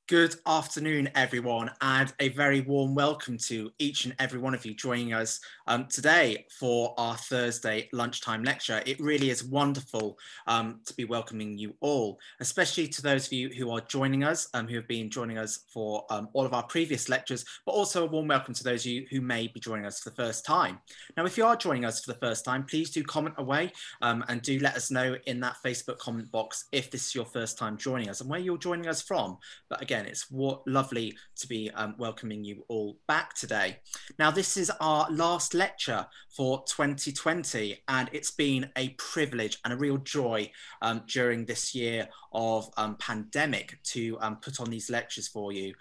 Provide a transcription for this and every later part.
Good afternoon, everyone, and a very warm welcome to each and every one of you joining us today for our Thursday lunchtime lecture. It really is wonderful to be welcoming you all, especially to those of you who are joining us, who have been joining us for all of our previous lectures, but also a warm welcome to those of you who may be joining us for the first time. Now, if you are joining us for the first time, please do comment away and do let us know in that Facebook comment box if this is your first time joining us and where you're joining us from. But again, it's lovely to be welcoming you all back today. Now, this is our last lecture for 2020, and it's been a privilege and a real joy during this year of pandemic to put on these lectures for you.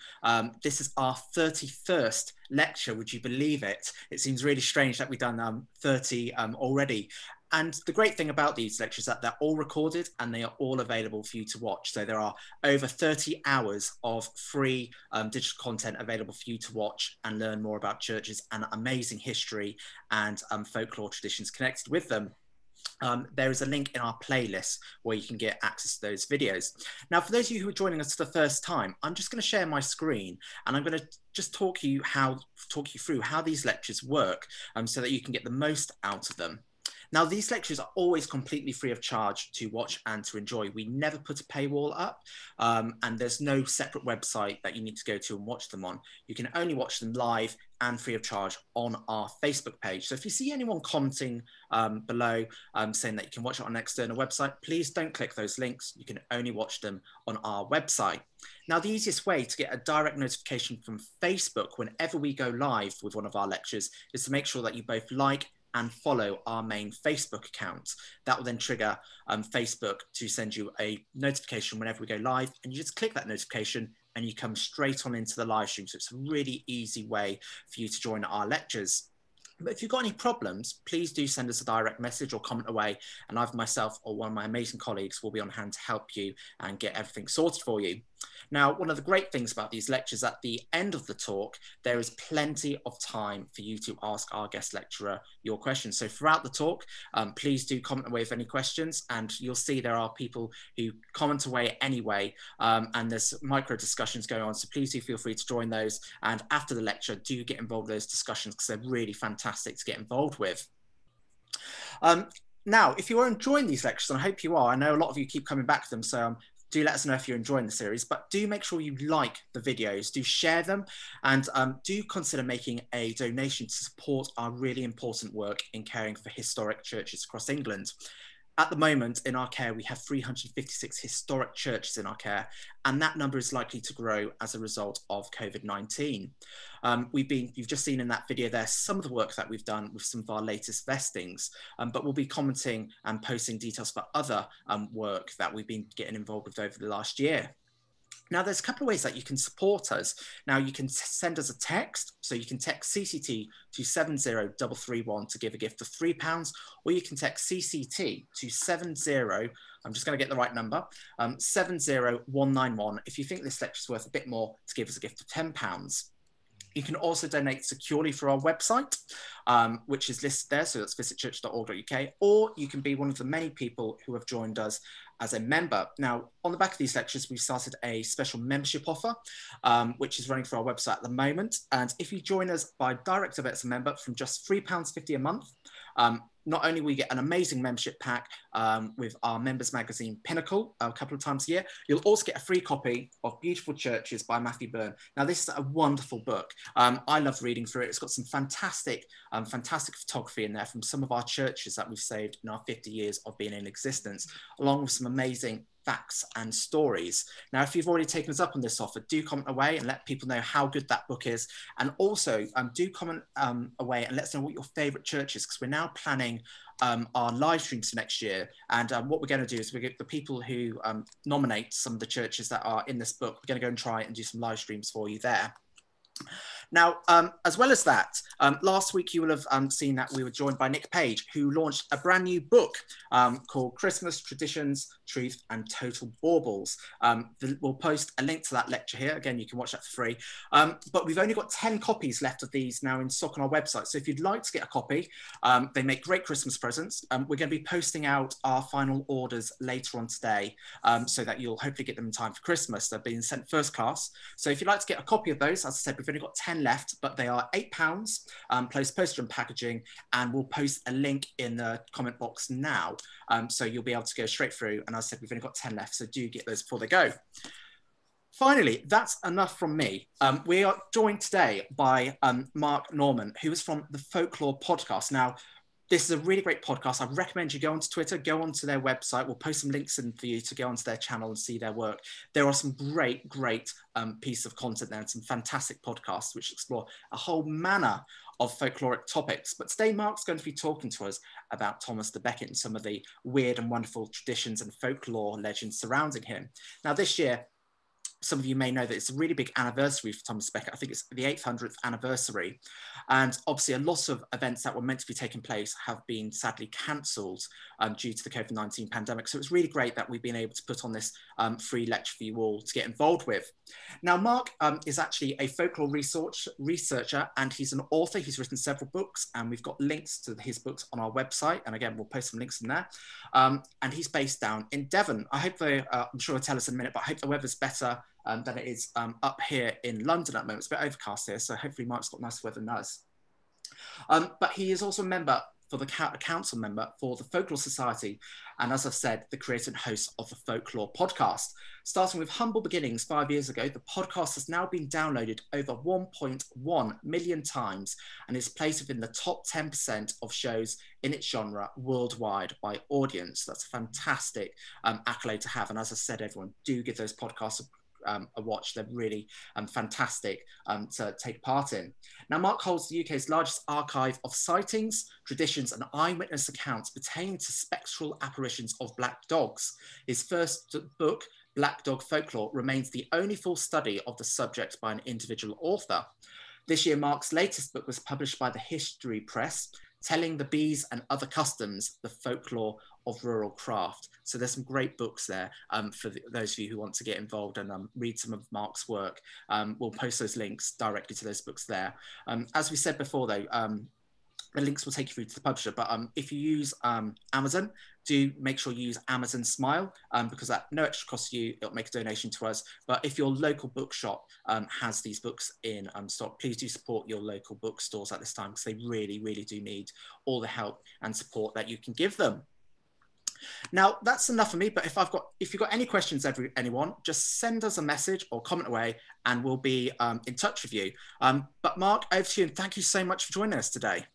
This is our 31st lecture, would you believe it? It seems really strange that we've done 30 already. And the great thing about these lectures is that they're all recorded and they are all available for you to watch. So there are over 30 hours of free digital content available for you to watch and learn more about churches and amazing history and folklore traditions connected with them. There is a link in our playlist where you can get access to those videos. Now, for those of you who are joining us for the first time, I'm just going to share my screen and I'm going to just talk you through how these lectures work so that you can get the most out of them. Now, these lectures are always completely free of charge to watch and to enjoy. We never put a paywall up, and there's no separate website that you need to go to and watch them on. You can only watch them live and free of charge on our Facebook page. So if you see anyone commenting below saying that you can watch it on an external website, please don't click those links. You can only watch them on our website. Now, the easiest way to get a direct notification from Facebook whenever we go live with one of our lectures is to make sure that you both like and follow our main Facebook account. That will then trigger Facebook to send you a notification whenever we go live, and you just click that notification and you come straight on into the live stream. So it's a really easy way for you to join our lectures. But if you've got any problems, please do send us a direct message or comment away, and either myself or one of my amazing colleagues will be on hand to help you and get everything sorted for you. Now, one of the great things about these lectures, at the end of the talk, there is plenty of time for you to ask our guest lecturer your questions. So throughout the talk, please do comment away with any questions, and you'll see there are people who comment away anyway, and there's micro discussions going on. So please do feel free to join those. And after the lecture, do get involved in those discussions because they're really fantastic to get involved with. Now, if you are enjoying these lectures, and I hope you are, I know a lot of you keep coming back to them, so do let us know if you're enjoying the series, but do make sure you like the videos, do share them, and do consider making a donation to support our really important work in caring for historic churches across England. At the moment, in our care, we have 356 historic churches in our care, and that number is likely to grow as a result of COVID-19. You've just seen in that video there some of the work that we've done with some of our latest vestings, but we'll be commenting and posting details for other work that we've been getting involved with over the last year. Now, there's a couple of ways that you can support us. Now, you can send us a text. So you can text CCT to 70331 to give a gift of £3, or you can text CCT to 70, I'm just going to get the right number, 70191 if you think this lecture is worth a bit more, to give us a gift of £10. You can also donate securely through our website, which is listed there. So that's visitchurch.org.uk, or you can be one of the many people who have joined us as a member. Now, on the back of these lectures, we've started a special membership offer, which is running through our website at the moment. And if you join us by direct debit as a member from just £3.50 a month, not only will you get an amazing membership pack with our members magazine Pinnacle a couple of times a year, you'll also get a free copy of Beautiful Churches by Matthew Byrne. Now, this is a wonderful book. I love reading through it. It's got some fantastic photography in there from some of our churches that we've saved in our 50 years of being in existence, along with some amazing facts and stories. Now, if you've already taken us up on this offer, do comment away and let people know how good that book is. And also do comment away and let us know what your favourite church is, because we're now planning our live streams for next year. And what we're going to do is we get the people who nominate some of the churches that are in this book, we're going to go and try and do some live streams for you there. Now, as well as that, last week you will have seen that we were joined by Nick Page, who launched a brand new book called Christmas Traditions, Truth and Total Baubles. We'll post a link to that lecture here. Again, you can watch that for free. But we've only got 10 copies left of these now in stock on our website. So if you'd like to get a copy, they make great Christmas presents. We're going to be posting out our final orders later on today so that you'll hopefully get them in time for Christmas. They're being sent first class. So if you'd like to get a copy of those, as I said, we've only got 10 left, but they are £8 plus postage and packaging, and we'll post a link in the comment box now. So you'll be able to go straight through. And as I said, we've only got 10 left, so do get those before they go. Finally, that's enough from me. We are joined today by Mark Norman, who is from the Folklore podcast. Now, this is a really great podcast. I recommend you go onto Twitter, go onto their website. We'll post some links in for you to go onto their channel and see their work. There are some great pieces of content there and some fantastic podcasts which explore a whole manner of folkloric topics. But today, Mark's going to be talking to us about Thomas de Becket and some of the weird and wonderful traditions and folklore legends surrounding him. Now, this year, some of you may know that it's a really big anniversary for Thomas Becket. I think it's the 800th anniversary. And obviously a lot of events that were meant to be taking place have been sadly cancelled due to the COVID-19 pandemic. So it's really great that we've been able to put on this free lecture for you all to get involved with. Now, Mark is actually a folklore researcher, and he's an author. He's written several books, and we've got links to his books on our website. And again, we'll post some links in there. And he's based down in Devon. I hope I'm sure he'll tell us in a minute, but I hope the weather's better than it is up here in London at the moment. It's a bit overcast here, so hopefully Mark's got nice weather than us. But he is also a member for the council member for the Folklore Society, and as I've said, the creator and host of the Folklore podcast. Starting with humble beginnings 5 years ago, the podcast has now been downloaded over 1.1 million times and is placed within the top 10% of shows in its genre worldwide by audience. That's a fantastic accolade to have, and as I said, everyone, do give those podcasts a watch. They're really fantastic to take part in. Now, Mark holds the UK's largest archive of sightings, traditions and eyewitness accounts pertaining to spectral apparitions of black dogs. His first book, Black Dog Folklore, remains the only full study of the subject by an individual author. This year, Mark's latest book was published by the History Press, Telling the Bees and Other Customs, the Folklore of Rural Craft. So there's some great books there for those of you who want to get involved and read some of Mark's work. We'll post those links directly to those books there. As we said before though, the links will take you through to the publisher, but if you use Amazon, do make sure you use Amazon Smile because at no extra cost to you, it'll make a donation to us. But if your local bookshop has these books in stock, please do support your local bookstores at this time because they really, really do need all the help and support that you can give them. Now, that's enough for me, but if you've got any questions, anyone, just send us a message or comment away and we'll be in touch with you. But Mark, over to you, and thank you so much for joining us today.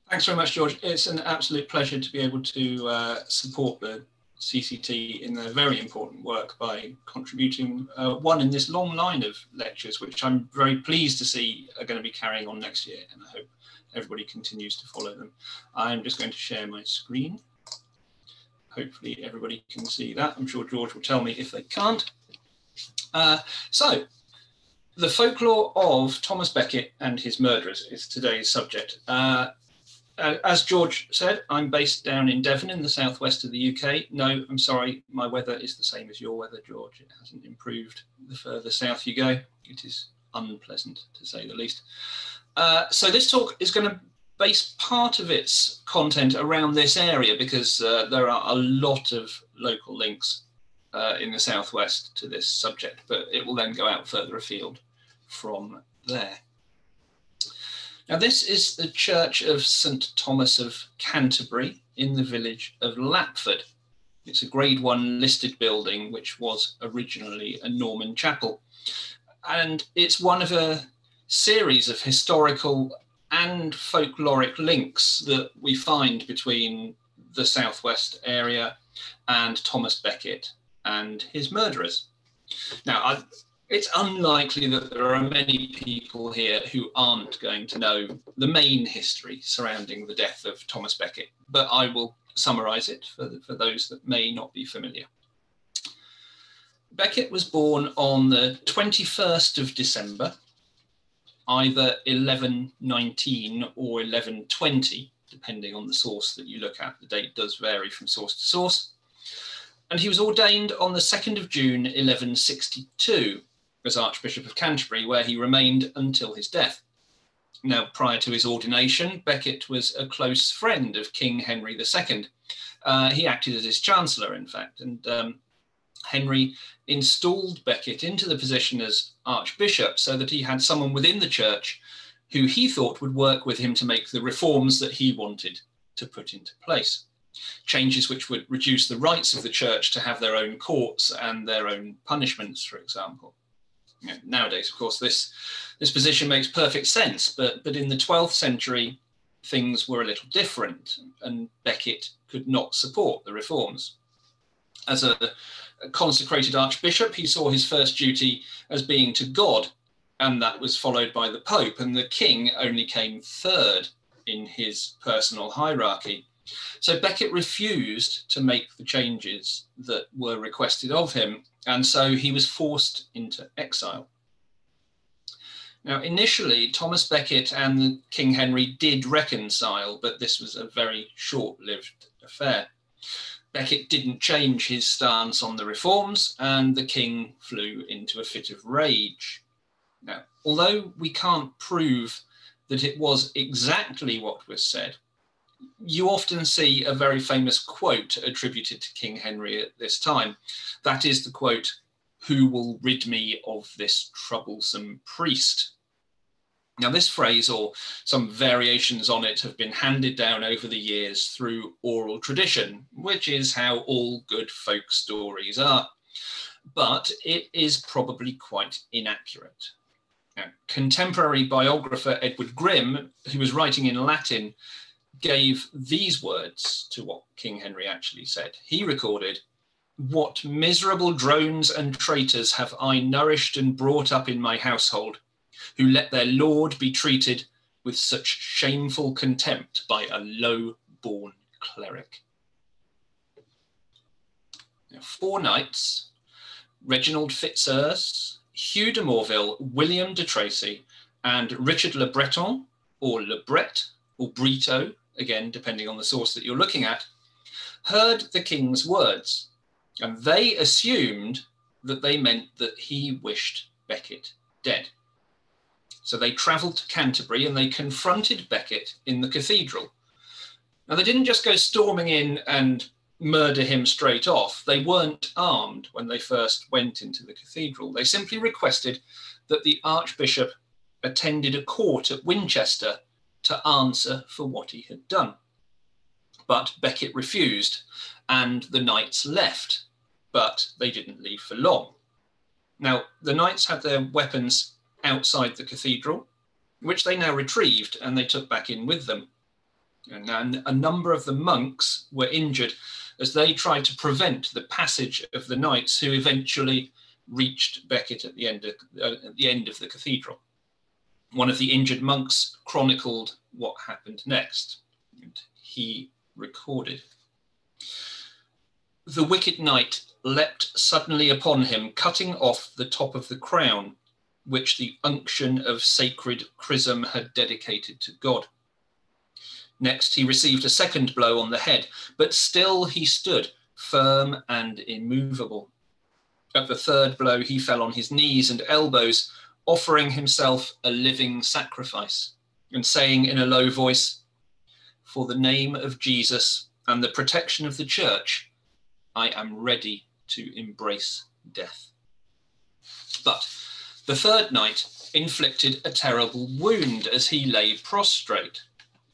Thanks very much, George. It's an absolute pleasure to be able to support the CCT in their very important work by contributing one in this long line of lectures, which I'm very pleased to see are going to be carrying on next year, and I hope everybody continues to follow them. I'm just going to share my screen. Hopefully everybody can see that. I'm sure George will tell me if they can't. So, the folklore of Thomas Becket and his murderers is today's subject. As George said, I'm based down in Devon in the southwest of the UK. No, I'm sorry, my weather is the same as your weather, George. It hasn't improved the further south you go. It is unpleasant, to say the least. So this talk is going to base part of its content around this area because there are a lot of local links in the southwest to this subject, but it will then go out further afield from there. Now, this is the Church of St. Thomas of Canterbury in the village of LAPFORD. It's a Grade 1 listed building, which was originally a Norman chapel. And it's one of a series of historical and folkloric links that we find between the southwest area and Thomas Becket and his murderers. Now, it's unlikely that there are many people here who aren't going to know the main history surrounding the death of Thomas Becket, but I will summarise it for those that may not be familiar. Becket was born on the 21st of December, either 1119 or 1120, depending on the source that you look at. The date does vary from source to source. And he was ordained on the 2nd of June 1162 as Archbishop of Canterbury, where he remained until his death. Now, prior to his ordination, Becket was a close friend of King Henry II. He acted as his chancellor, in fact, and Henry installed Becket into the position as archbishop so that he had someone within the church who he thought would work with him to make the reforms that he wanted to put into place. Changes which would reduce the rights of the church to have their own courts and their own punishments, for example. You know, nowadays, of course, this position makes perfect sense, but in the 12th century, things were a little different, and Becket could not support the reforms. As a consecrated archbishop, he saw his first duty as being to God, and that was followed by the Pope, and the king only came third in his personal hierarchy. So Becket refused to make the changes that were requested of him, and so he was forced into exile. Now, initially, Thomas Becket and King Henry did reconcile, but this was a very short-lived affair. Becket didn't change his stance on the reforms, and the king flew into a fit of rage. Now, although we can't prove that it was exactly what was said, you often see a very famous quote attributed to King Henry at this time. That is the quote, "Who will rid me of this troublesome priest?" Now, this phrase, or some variations on it, have been handed down over the years through oral tradition, which is how all good folk stories are. But it is probably quite inaccurate. Now, contemporary biographer Edward Grimm, who was writing in Latin, gave these words to what King Henry actually said. He recorded, "What miserable drones and traitors have I nourished and brought up in my household, who let their lord be treated with such shameful contempt by a low-born cleric." Now, 4 knights, Reginald Fitzurse, Hugh de Morville, William de Traceey, and Richard Le Breton, or Le Bret, or Brito, again, depending on the source that you're looking at, heard the king's words, and they assumed that they meant that he wished Becket dead. So they travelled to Canterbury and they confronted Becket in the cathedral. Now, they didn't just go storming in and murder him straight off. They weren't armed when they first went into the cathedral. They simply requested that the Archbishop attended a court at Winchester to answer for what he had done. But Becket refused, and the knights left, but they didn't leave for long. Now, the knights had their weapons outside the cathedral, which they now retrieved and they took back in with them. And a number of the monks were injured as they tried to prevent the passage of the knights, who eventually reached Becket at the end of the cathedral. One of the injured monks chronicled what happened next, and he recorded, "The wicked knight leapt suddenly upon him, cutting off the top of the crown, which the unction of sacred chrism had dedicated to God. Next he received a second blow on the head, but still he stood firm and immovable. At the third blow he fell on his knees and elbows, offering himself a living sacrifice, and saying in a low voice, 'For the name of Jesus and the protection of the church, I am ready to embrace death.' But the third knight inflicted a terrible wound as he lay prostrate,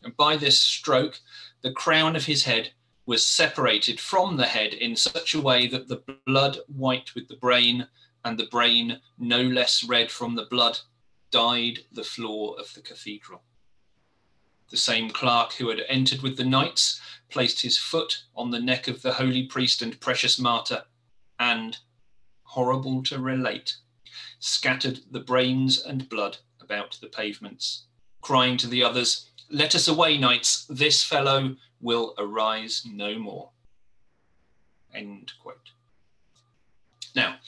and by this stroke the crown of his head was separated from the head in such a way that the blood white with the brain, and the brain no less red from the blood, dyed the floor of the cathedral. The same clerk who had entered with the knights placed his foot on the neck of the holy priest and precious martyr, and, horrible to relate, scattered the brains and blood about the pavements, crying to the others, 'Let us away, knights, this fellow will arise no more.'" End quote. Now,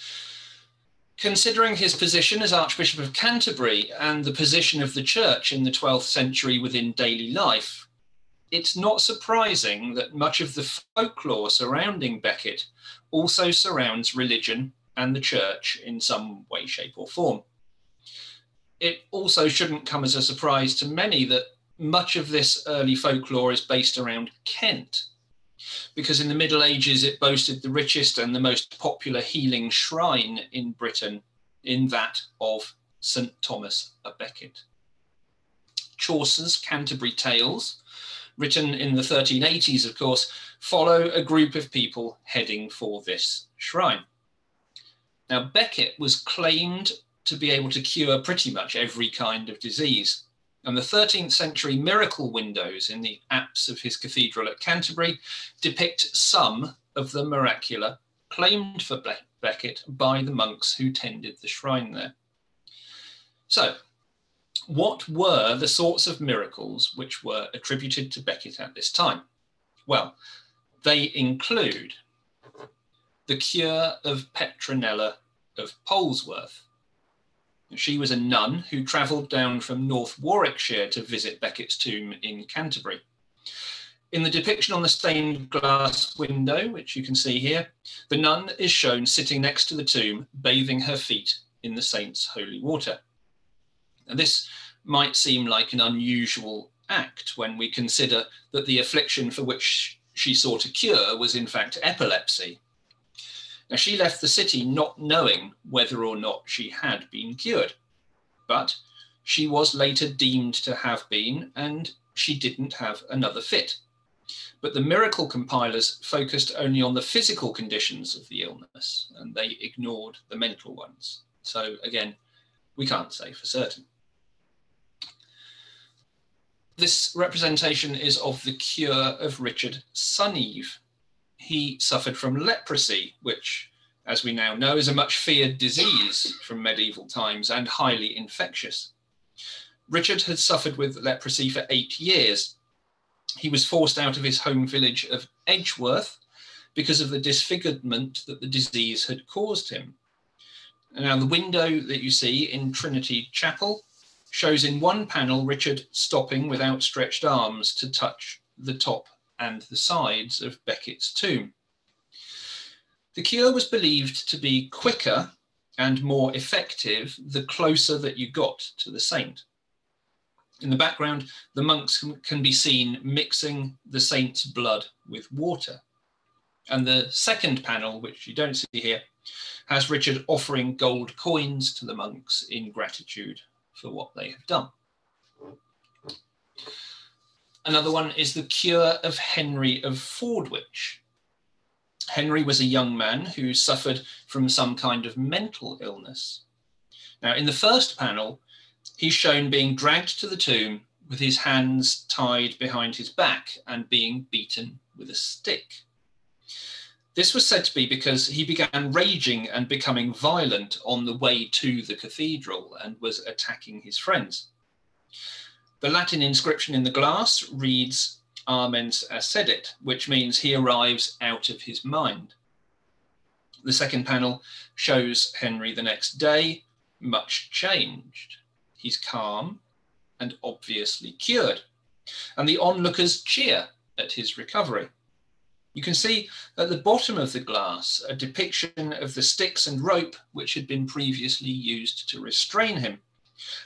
Considering his position as Archbishop of Canterbury and the position of the church in the 12th century within daily life, it's not surprising that much of the folklore surrounding Becket also surrounds religion and the church in some way, shape or form. It also shouldn't come as a surprise to many that much of this early folklore is based around Kent, because in the Middle Ages it boasted the richest and the most popular healing shrine in Britain, in that of St. Thomas Becket. Chaucer's Canterbury Tales, written in the 1380s, of course, follow a group of people heading for this shrine. Now, Becket was claimed to be able to cure pretty much every kind of disease, and the 13th century miracle windows in the apse of his cathedral at Canterbury depict some of the miracula claimed for Becket by the monks who tended the shrine there. So, what were the sorts of miracles which were attributed to Becket at this time? Well, they include the cure of Petronella of Polesworth. She was a nun who travelled down from North Warwickshire to visit Becket's tomb in Canterbury. In the depiction on the stained glass window, which you can see here, the nun is shown sitting next to the tomb, bathing her feet in the saint's holy water. And this might seem like an unusual act when we consider that the affliction for which she sought a cure was in fact epilepsy. Now, she left the city not knowing whether or not she had been cured, but she was later deemed to have been, and she didn't have another fit. But the miracle compilers focused only on the physical conditions of the illness, and they ignored the mental ones. So again, we can't say for certain. This representation is of the cure of Richard Suneve. He suffered from leprosy, which, as we now know, is a much feared disease from medieval times and highly infectious. Richard had suffered with leprosy for 8 years. He was forced out of his home village of Edgeworth because of the disfigurement that the disease had caused him. And now the window that you see in Trinity Chapel shows in one panel Richard stopping with outstretched arms to touch the top and the sides of Becket's tomb. The cure was believed to be quicker and more effective the closer that you got to the saint. In the background, the monks can be seen mixing the saint's blood with water. And the second panel, which you don't see here, has Richard offering gold coins to the monks in gratitude for what they have done. Another one is the cure of Henry of Fordwich. Henry was a young man who suffered from some kind of mental illness. Now, in the first panel, he's shown being dragged to the tomb with his hands tied behind his back and being beaten with a stick. This was said to be because he began raging and becoming violent on the way to the cathedral and was attacking his friends. The Latin inscription in the glass reads "Amens accedit," which means he arrives out of his mind. The second panel shows Henry the next day, much changed. He's calm and obviously cured, and the onlookers cheer at his recovery. You can see at the bottom of the glass a depiction of the sticks and rope which had been previously used to restrain him,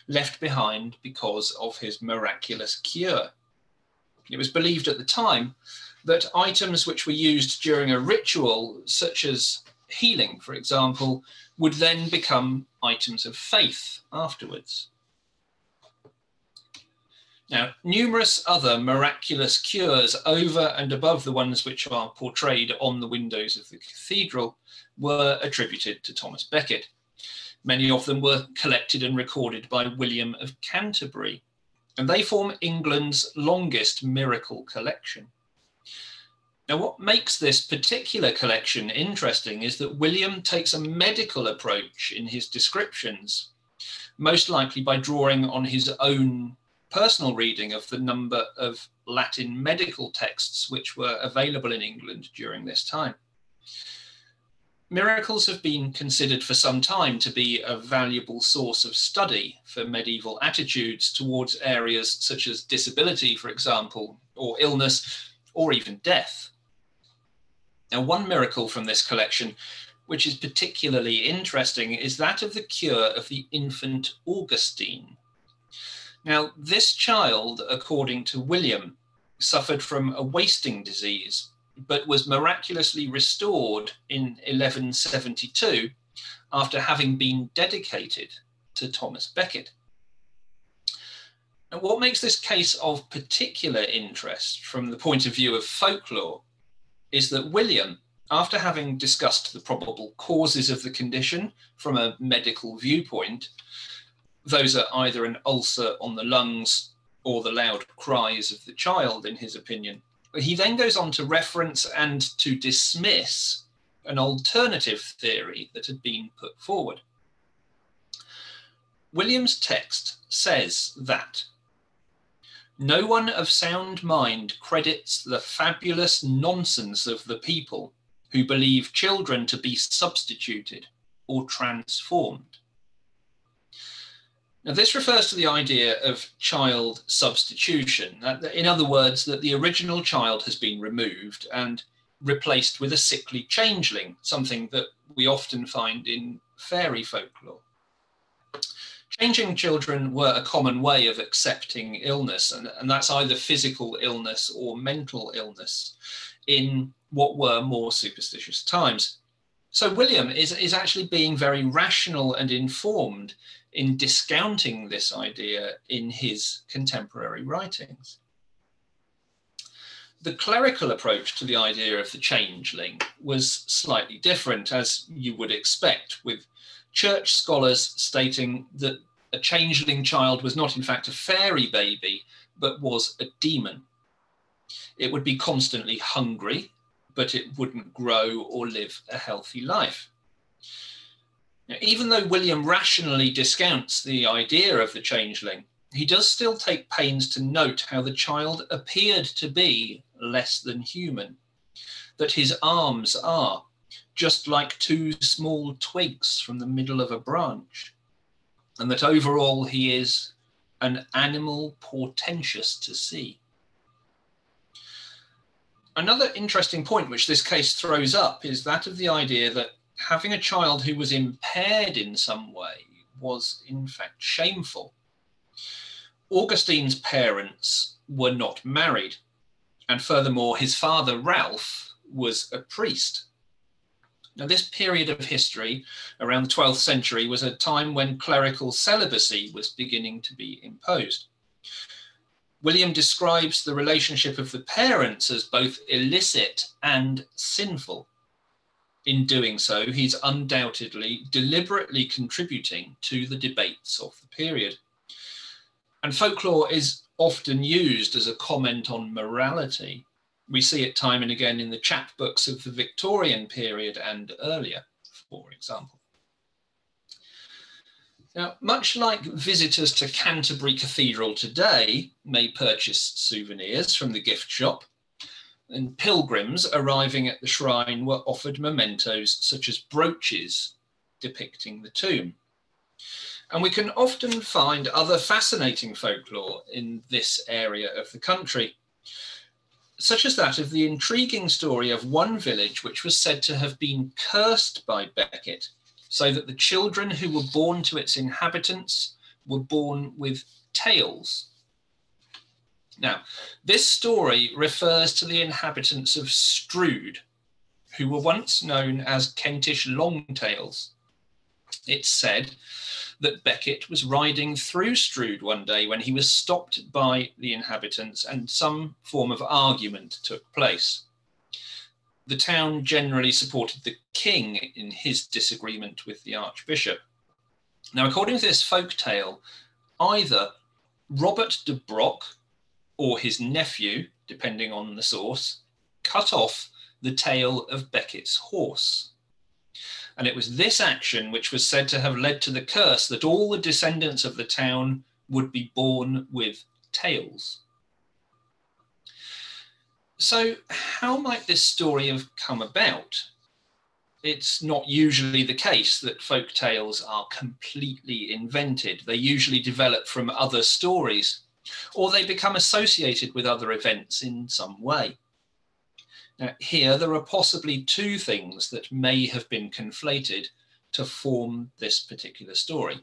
left behind because of his miraculous cure. It was believed at the time that items which were used during a ritual, such as healing, for example, would then become items of faith afterwards. Now, numerous other miraculous cures over and above the ones which are portrayed on the windows of the cathedral were attributed to Thomas Becket. Many of them were collected and recorded by William of Canterbury, and they form England's longest miracle collection. Now, what makes this particular collection interesting is that William takes a medical approach in his descriptions, most likely by drawing on his own personal reading of the number of Latin medical texts which were available in England during this time. Miracles have been considered for some time to be a valuable source of study for medieval attitudes towards areas such as disability, for example, or illness, or even death. Now, one miracle from this collection, which is particularly interesting, is that of the cure of the infant Augustine. Now, this child, according to William, suffered from a wasting disease, but was miraculously restored in 1172 after having been dedicated to Thomas Becket. Now, what makes this case of particular interest from the point of view of folklore is that William, after having discussed the probable causes of the condition from a medical viewpoint, those are either an ulcer on the lungs or the loud cries of the child, in his opinion, he then goes on to reference and to dismiss an alternative theory that had been put forward. William's text says that no one of sound mind credits the fabulous nonsense of the people who believe children to be substituted or transformed. Now, this refers to the idea of child substitution. In other words, that the original child has been removed and replaced with a sickly changeling, something that we often find in fairy folklore. Changing children were a common way of accepting illness, and that's either physical illness or mental illness in what were more superstitious times. So William is actually being very rational and informed in discounting this idea in his contemporary writings. The clerical approach to the idea of the changeling was slightly different, as you would expect, with church scholars stating that a changeling child was not in fact a fairy baby, but was a demon. It would be constantly hungry, but it wouldn't grow or live a healthy life. Now, even though William rationally discounts the idea of the changeling, he does still take pains to note how the child appeared to be less than human, that his arms are just like two small twigs from the middle of a branch, and that overall he is an animal portentous to see. Another interesting point which this case throws up is that of the idea that having a child who was impaired in some way was in fact shameful. Augustine's parents were not married, and furthermore his father Ralph was a priest. Now, this period of history around the 12th century was a time when clerical celibacy was beginning to be imposed. William describes the relationship of the parents as both illicit and sinful. In doing so, he's undoubtedly deliberately contributing to the debates of the period. And folklore is often used as a comment on morality. We see it time and again in the chapbooks of the Victorian period and earlier, for example. Now, much like visitors to Canterbury Cathedral today may purchase souvenirs from the gift shop, and pilgrims arriving at the shrine were offered mementos such as brooches depicting the tomb. And we can often find other fascinating folklore in this area of the country, such as that of the intriguing story of one village which was said to have been cursed by Becket, so that the children who were born to its inhabitants were born with tails. Now, this story refers to the inhabitants of Strood, who were once known as Kentish longtails. It's said that Becket was riding through Strood one day when he was stopped by the inhabitants and some form of argument took place. The town generally supported the king in his disagreement with the Archbishop. Now, according to this folk tale, either Robert de Broc or his nephew, depending on the source, cut off the tail of Becket's horse. And it was this action which was said to have led to the curse that all the descendants of the town would be born with tails. So how might this story have come about? it's not usually the case that folk tales are completely invented. They usually develop from other stories, or they become associated with other events in some way. Now, here there are possibly two things that may have been conflated to form this particular story.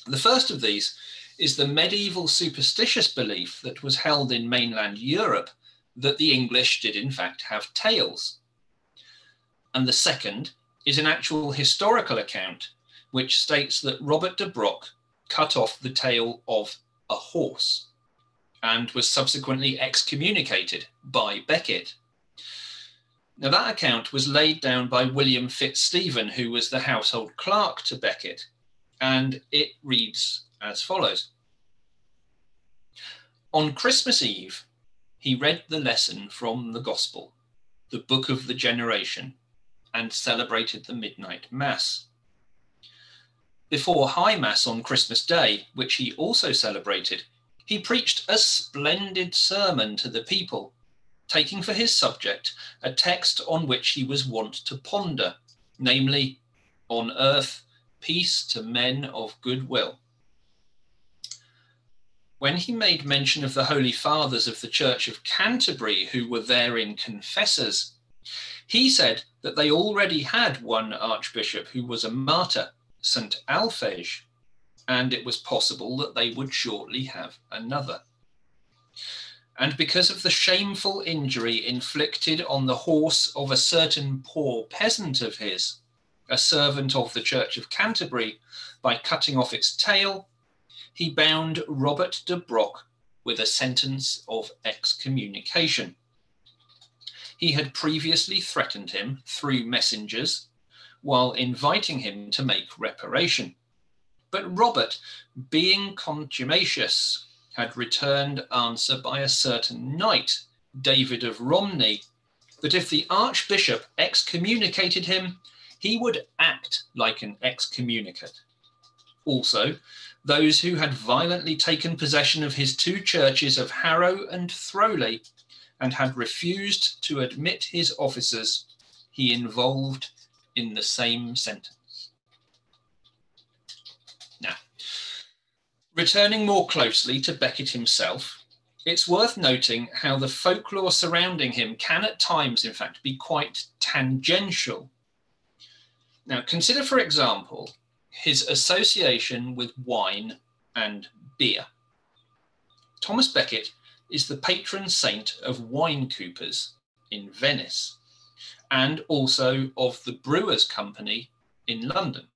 The first of these is the medieval superstitious belief that was held in mainland Europe that the English did in fact have tales. And the second is an actual historical account which states that Robert de Broc cut off the tail of a horse and was subsequently excommunicated by Becket. Now, that account was laid down by William Fitzstephen, who was the household clerk to Becket, and it reads as follows. On Christmas Eve, he read the lesson from the Gospel, the book of the generation, and celebrated the midnight mass. Before High Mass on Christmas Day, which he also celebrated, he preached a splendid sermon to the people, taking for his subject a text on which he was wont to ponder, namely, on earth, peace to men of good will. When he made mention of the Holy Fathers of the Church of Canterbury, who were therein confessors, he said that they already had one archbishop who was a martyr, St. Alphege, and it was possible that they would shortly have another. And because of the shameful injury inflicted on the horse of a certain poor peasant of his, a servant of the Church of Canterbury, by cutting off its tail, he bound Robert de Broc with a sentence of excommunication. He had previously threatened him through messengers while inviting him to make reparation. But Robert, being contumacious, had returned answer by a certain knight, David of Romney, that if the archbishop excommunicated him, he would act like an excommunicate. Also, those who had violently taken possession of his two churches of Harrow and Throwley and had refused to admit his officers, he involved in the same sentence. Now, returning more closely to Becket himself, it's worth noting how the folklore surrounding him can at times, in fact, be quite tangential. Now, consider, for example, his association with wine and beer. Thomas Becket is the patron saint of wine coopers in Venice and also of the Brewers' Company in London.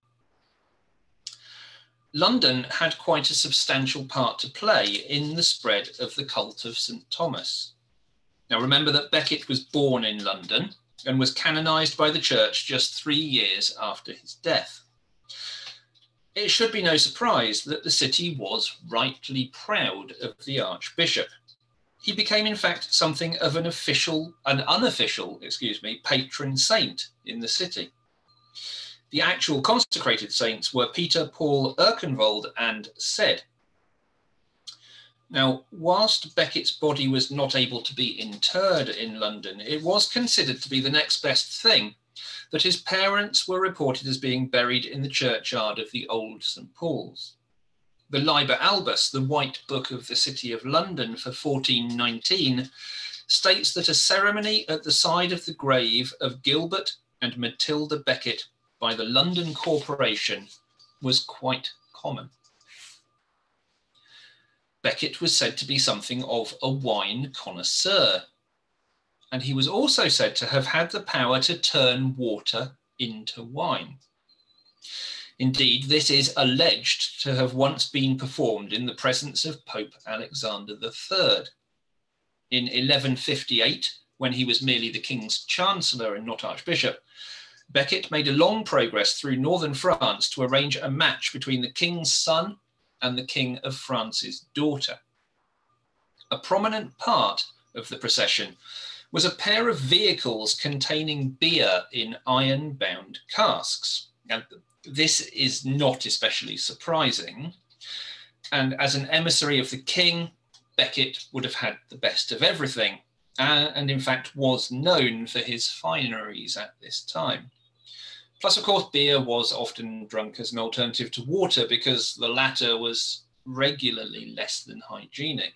London had quite a substantial part to play in the spread of the cult of St. Thomas. Now, remember that Becket was born in London and was canonised by the church just 3 years after his death. It should be no surprise that the city was rightly proud of the Archbishop. He became, in fact, something of an unofficial patron saint in the city. The actual consecrated saints were Peter Paul Erkenwald and Cedd. Now, whilst Becket's body was not able to be interred in London, it was considered to be the next best thing that his parents were reported as being buried in the churchyard of the Old St. Paul's. The Liber Albus, the White Book of the City of London for 1419, states that a ceremony at the side of the grave of Gilbert and Matilda Becket by the London Corporation was quite common. Becket was said to be something of a wine connoisseur, and he was also said to have had the power to turn water into wine. Indeed, this is alleged to have once been performed in the presence of Pope Alexander III. In 1158, when he was merely the king's chancellor and not archbishop, Becket made a long progress through northern France to arrange a match between the king's son and the King of France's daughter. A prominent part of the procession was a pair of vehicles containing beer in iron-bound casks. Now, this is not especially surprising, and as an emissary of the king, Becket would have had the best of everything, and in fact was known for his fineries at this time. Plus, of course, beer was often drunk as an alternative to water because the latter was regularly less than hygienic.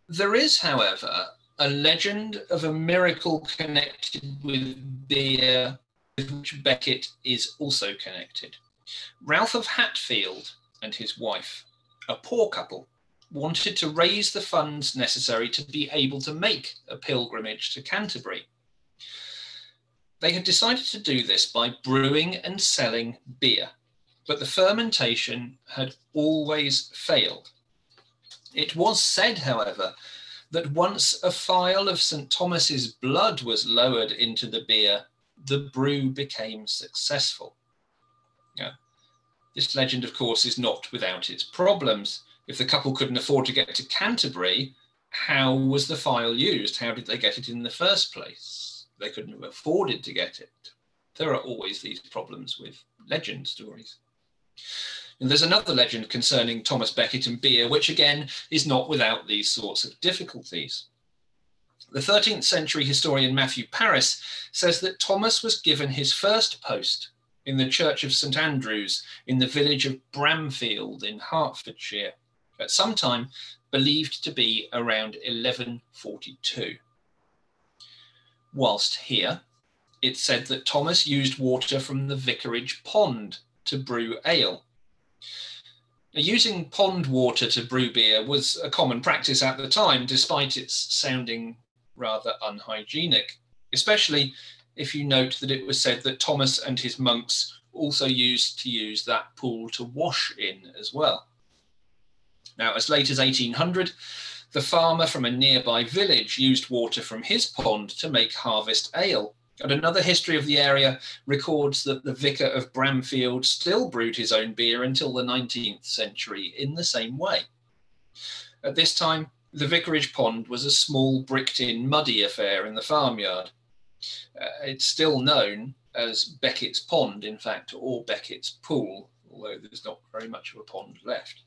There is, however, a legend of a miracle connected with beer, with which Becket is also connected. Ralph of Hatfield and his wife, a poor couple, wanted to raise the funds necessary to be able to make a pilgrimage to Canterbury. They had decided to do this by brewing and selling beer, but the fermentation had always failed. It was said, however, that once a phial of St. Thomas's blood was lowered into the beer, the brew became successful. Now, this legend, of course, is not without its problems. If the couple couldn't afford to get to Canterbury, how was the phial used? How did they get it in the first place? They couldn't have afforded to get it. There are always these problems with legend stories. And there's another legend concerning Thomas Becket and beer, which again is not without these sorts of difficulties. The 13th century historian Matthew Paris says that Thomas was given his first post in the Church of St. Andrews in the village of Bramfield in Hertfordshire, at some time believed to be around 1142. Whilst here, it's said that Thomas used water from the vicarage pond to brew ale. Now, using pond water to brew beer was a common practice at the time, despite its sounding rather unhygienic, especially if you note that it was said that Thomas and his monks also used to use that pool to wash in as well. Now, as late as 1800, the farmer from a nearby village used water from his pond to make harvest ale. And another history of the area records that the vicar of Bramfield still brewed his own beer until the 19th century in the same way. At this time, the vicarage pond was a small bricked-in muddy affair in the farmyard. It's still known as Becket's Pond, in fact, or Becket's Pool, although there's not very much of a pond left.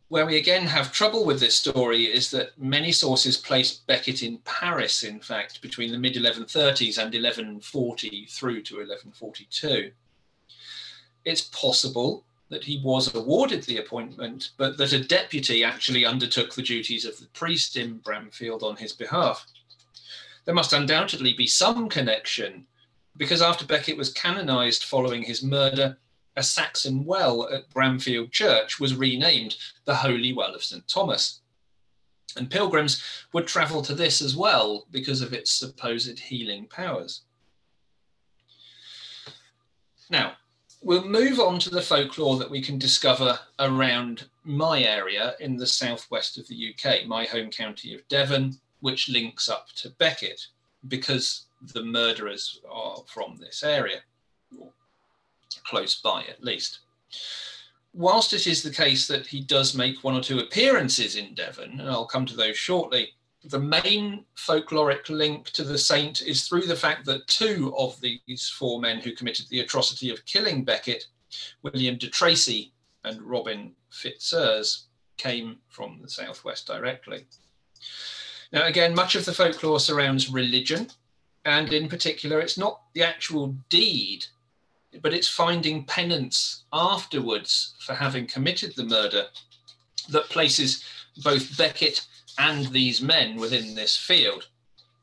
Where we again have trouble with this story is that many sources place Becket in Paris, in fact, between the mid-1130s and 1140 through to 1142. It's possible that he was awarded the appointment, but that a deputy actually undertook the duties of the priest in Bramfield on his behalf. There must undoubtedly be some connection, because after Becket was canonised following his murder, a Saxon well at Bramfield Church was renamed the Holy Well of St. Thomas. And pilgrims would travel to this as well because of its supposed healing powers. Now, we'll move on to the folklore that we can discover around my area in the southwest of the UK, my home county of Devon, which links up to Becket because the murderers are from this area, or close by at least. Whilst it is the case that he does make one or two appearances in Devon, and I'll come to those shortly, the main folkloric link to the saint is through the fact that two of these four men who committed the atrocity of killing Becket, William de Traceey and Robin Fitzurse, came from the southwest directly. Now again, much of the folklore surrounds religion, and in particular it's not the actual deed, but it's finding penance afterwards for having committed the murder that places both Becket and these men within this field.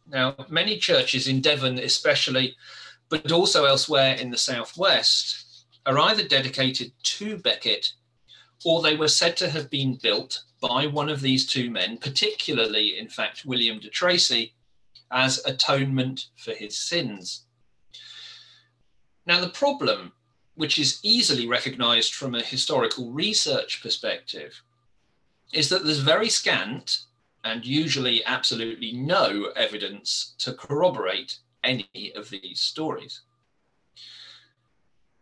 Now, many churches in Devon especially, but also elsewhere in the southwest, are either dedicated to Becket or they were said to have been built by one of these two men, particularly, in fact, William de Traceey, as atonement for his sins. Now, the problem, which is easily recognised from a historical research perspective, is that there's very scant and usually absolutely no evidence to corroborate any of these stories.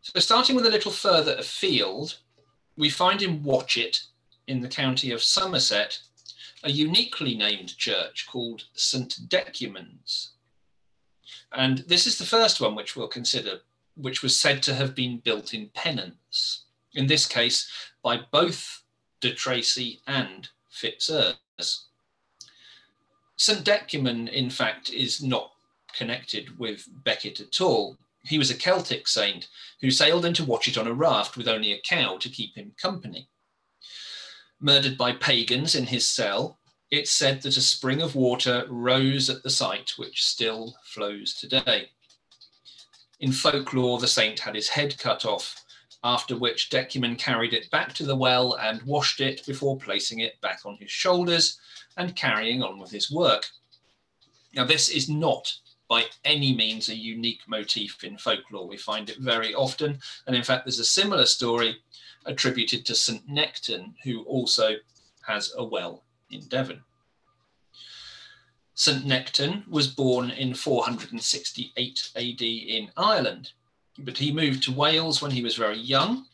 So starting with a little further afield, we find in Watchet, in the county of Somerset, a uniquely named church called St. DECUMAN'S. And this is the first one which we'll consider, which was said to have been built in penance, in this case by both de Traceey and Fitzurse. St. Decuman, in fact, is not connected with Becket at all. He was a Celtic saint who sailed into Watchet on a raft with only a cow to keep him company. Murdered by pagans in his cell, it's said that a spring of water rose at the site, which still flows today. In folklore, the saint had his head cut off, after which Decuman carried it back to the well and washed it before placing it back on his shoulders and carrying on with his work. Now, this is not by any means a unique motif in folklore. We find it very often, and in fact, there's a similar story attributed to St. NECTAN, who also has a well in Devon. St. NECTAN was born in 468 AD in Ireland, but he moved to Wales when he was very young.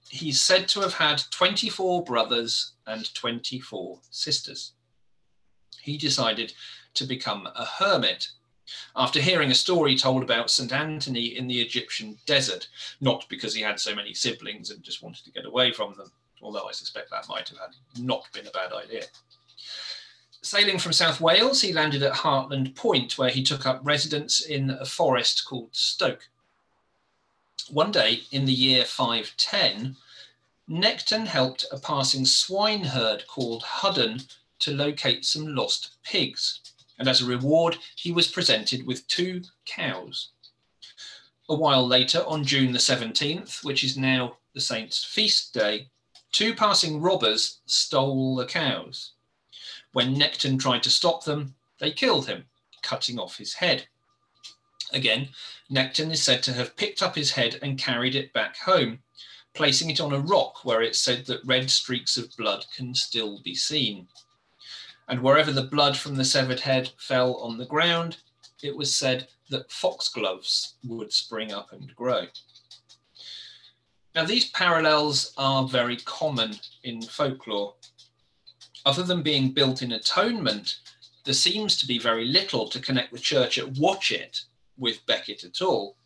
He's said to have had 24 brothers and 24 sisters. He decided to become a hermit after hearing a story told about St. Anthony in the Egyptian desert, not because he had so many siblings and just wanted to get away from them, although I suspect that might have not been a bad idea. Sailing from South Wales, he landed at Hartland Point, where he took up residence in a forest called Stoke. One day in the year 510, NECTAN helped a passing swineherd called Hudden to locate some lost pigs, and as a reward, he was presented with 2 cows. A while later, on June the 17th, which is now the saint's feast day, 2 passing robbers stole the cows. When NECTAN tried to stop them, they killed him, cutting off his head. Again, NECTAN is said to have picked up his head and carried it back home, placing it on a rock where it's said that red streaks of blood can still be seen. And wherever the blood from the severed head fell on the ground, it was said that foxgloves would spring up and grow. Now, these parallels are very common in folklore. Other than being built in atonement, there seems to be very little to connect the church at Watchet with Becket at all.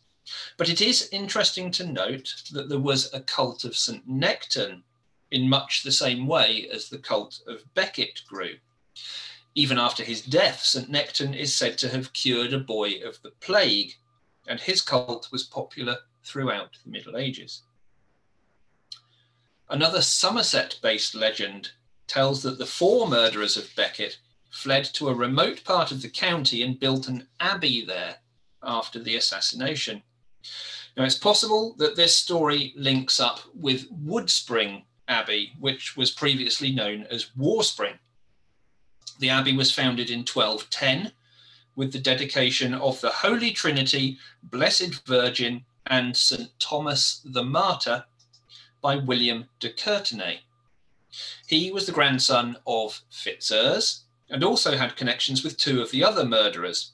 But it is interesting to note that there was a cult of St. NECTAN in much the same way as the cult of Becket grew. Even after his death, St. NECTAN is said to have cured a boy of the plague, and his cult was popular throughout the Middle Ages. Another Somerset-based legend tells that the 4 murderers of Becket fled to a remote part of the county and built an abbey there after the assassination. Now, it's possible that this story links up with Woodspring Abbey, which was previously known as Warspring. The abbey was founded in 1210 with the dedication of the Holy Trinity, Blessed Virgin, and St. Thomas the Martyr by William de Courtenay. He was the grandson of Fitzurse and also had connections with 2 of the other murderers.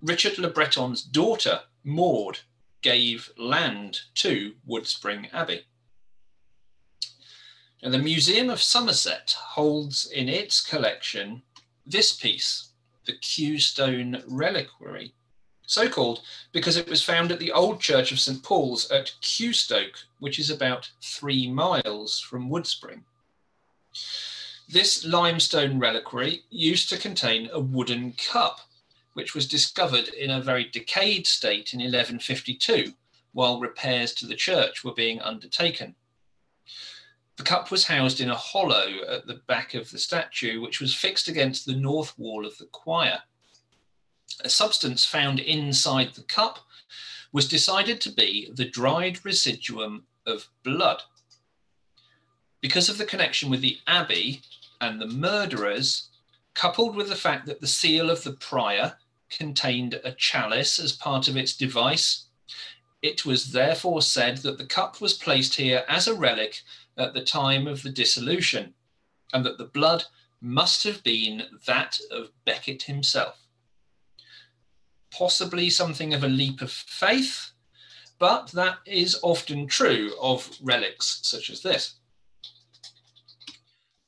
Richard Le Breton's daughter, Maud, gave land to Woodspring Abbey. And the Museum of Somerset holds in its collection this piece, the KEWSTONE Reliquary, so called because it was found at the old church of St. Paul's at Kewstoke, which is about 3 miles from Woodspring. This limestone reliquary used to contain a wooden cup, which was discovered in a very decayed state in 1152, while repairs to the church were being undertaken. The cup was housed in a hollow at the back of the statue, which was fixed against the north wall of the choir. A substance found inside the cup was decided to be the dried residuum of blood. Because of the connection with the abbey and the murderers, coupled with the fact that the seal of the prior contained a chalice as part of its device, it was therefore said that the cup was placed here as a relic at the time of the dissolution, and that the blood must have been that of Becket himself. Possibly something of a leap of faith, but that is often true of relics such as this.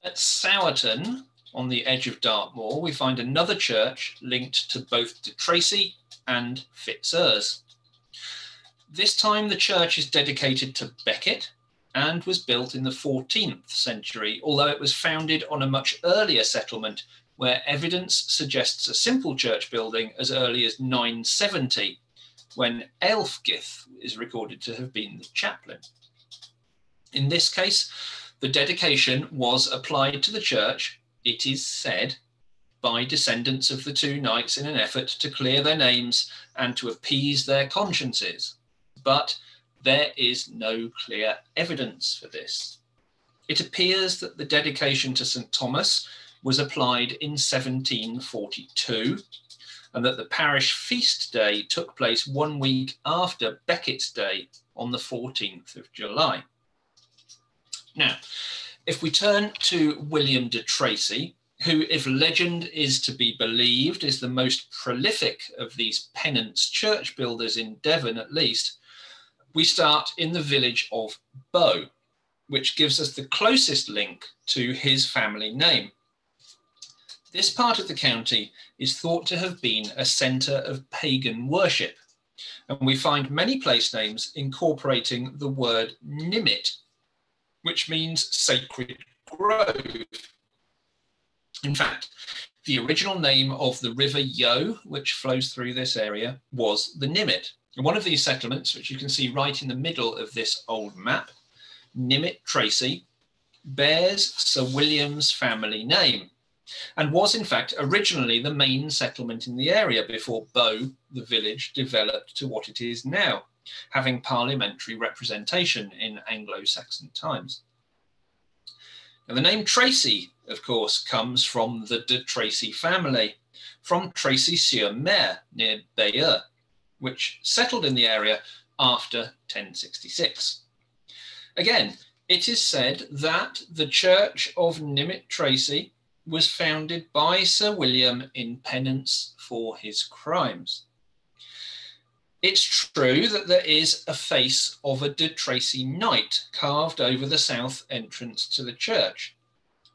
At SOURTON, on the edge of Dartmoor, we find another church linked to both de TRACEY and Fitzurse. This time the church is dedicated to Becket and was built in the 14th century, although it was founded on a much earlier settlement where evidence suggests a simple church building as early as 970, when Aelfgith is recorded to have been the chaplain. In this case, the dedication was applied to the church, it is said, by descendants of the two knights in an effort to clear their names and to appease their consciences. But there is no clear evidence for this. It appears that the dedication to St. Thomas was applied in 1742, and that the parish feast day took place 1 week after Becket's Day on the 14th of July. Now, if we turn to William de Tracy, who, if legend is to be believed, is the most prolific of these penance church builders in Devon at least, we start in the village of Bow, which gives us the closest link to his family name. This part of the county is thought to have been a centre of pagan worship, and we find many place names incorporating the word NYMET, which means sacred grove. In fact, the original name of the River Yeo, which flows through this area, was the NYMET. And one of these settlements, which you can see right in the middle of this old map, NYMET Traceey, bears Sir William's family name, and was in fact originally the main settlement in the area before Bow, the village, developed to what it is now, having parliamentary representation in Anglo-Saxon times. Now, the name Traceey, of course, comes from the de Tracy family, from Tracy-sur-Mer near Bayeux, which settled in the area after 1066. Again, it is said that the church of NYMET Traceey was founded by Sir William in penance for his crimes. It's true that there is a face of a de Tracy knight carved over the south entrance to the church,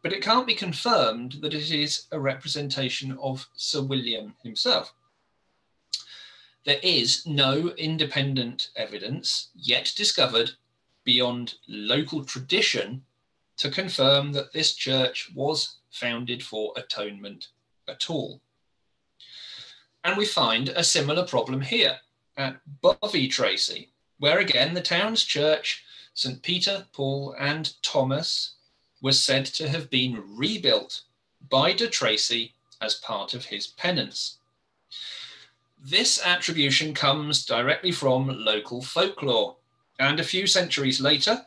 but it can't be confirmed that it is a representation of Sir William himself. There is no independent evidence yet discovered beyond local tradition to confirm that this church was founded for atonement at all. And we find a similar problem here at BOVEY Traceey, where again the town's church, St. Peter, Paul and Thomas, was said to have been rebuilt by de Tracy as part of his penance. This attribution comes directly from local folklore, and a few centuries later,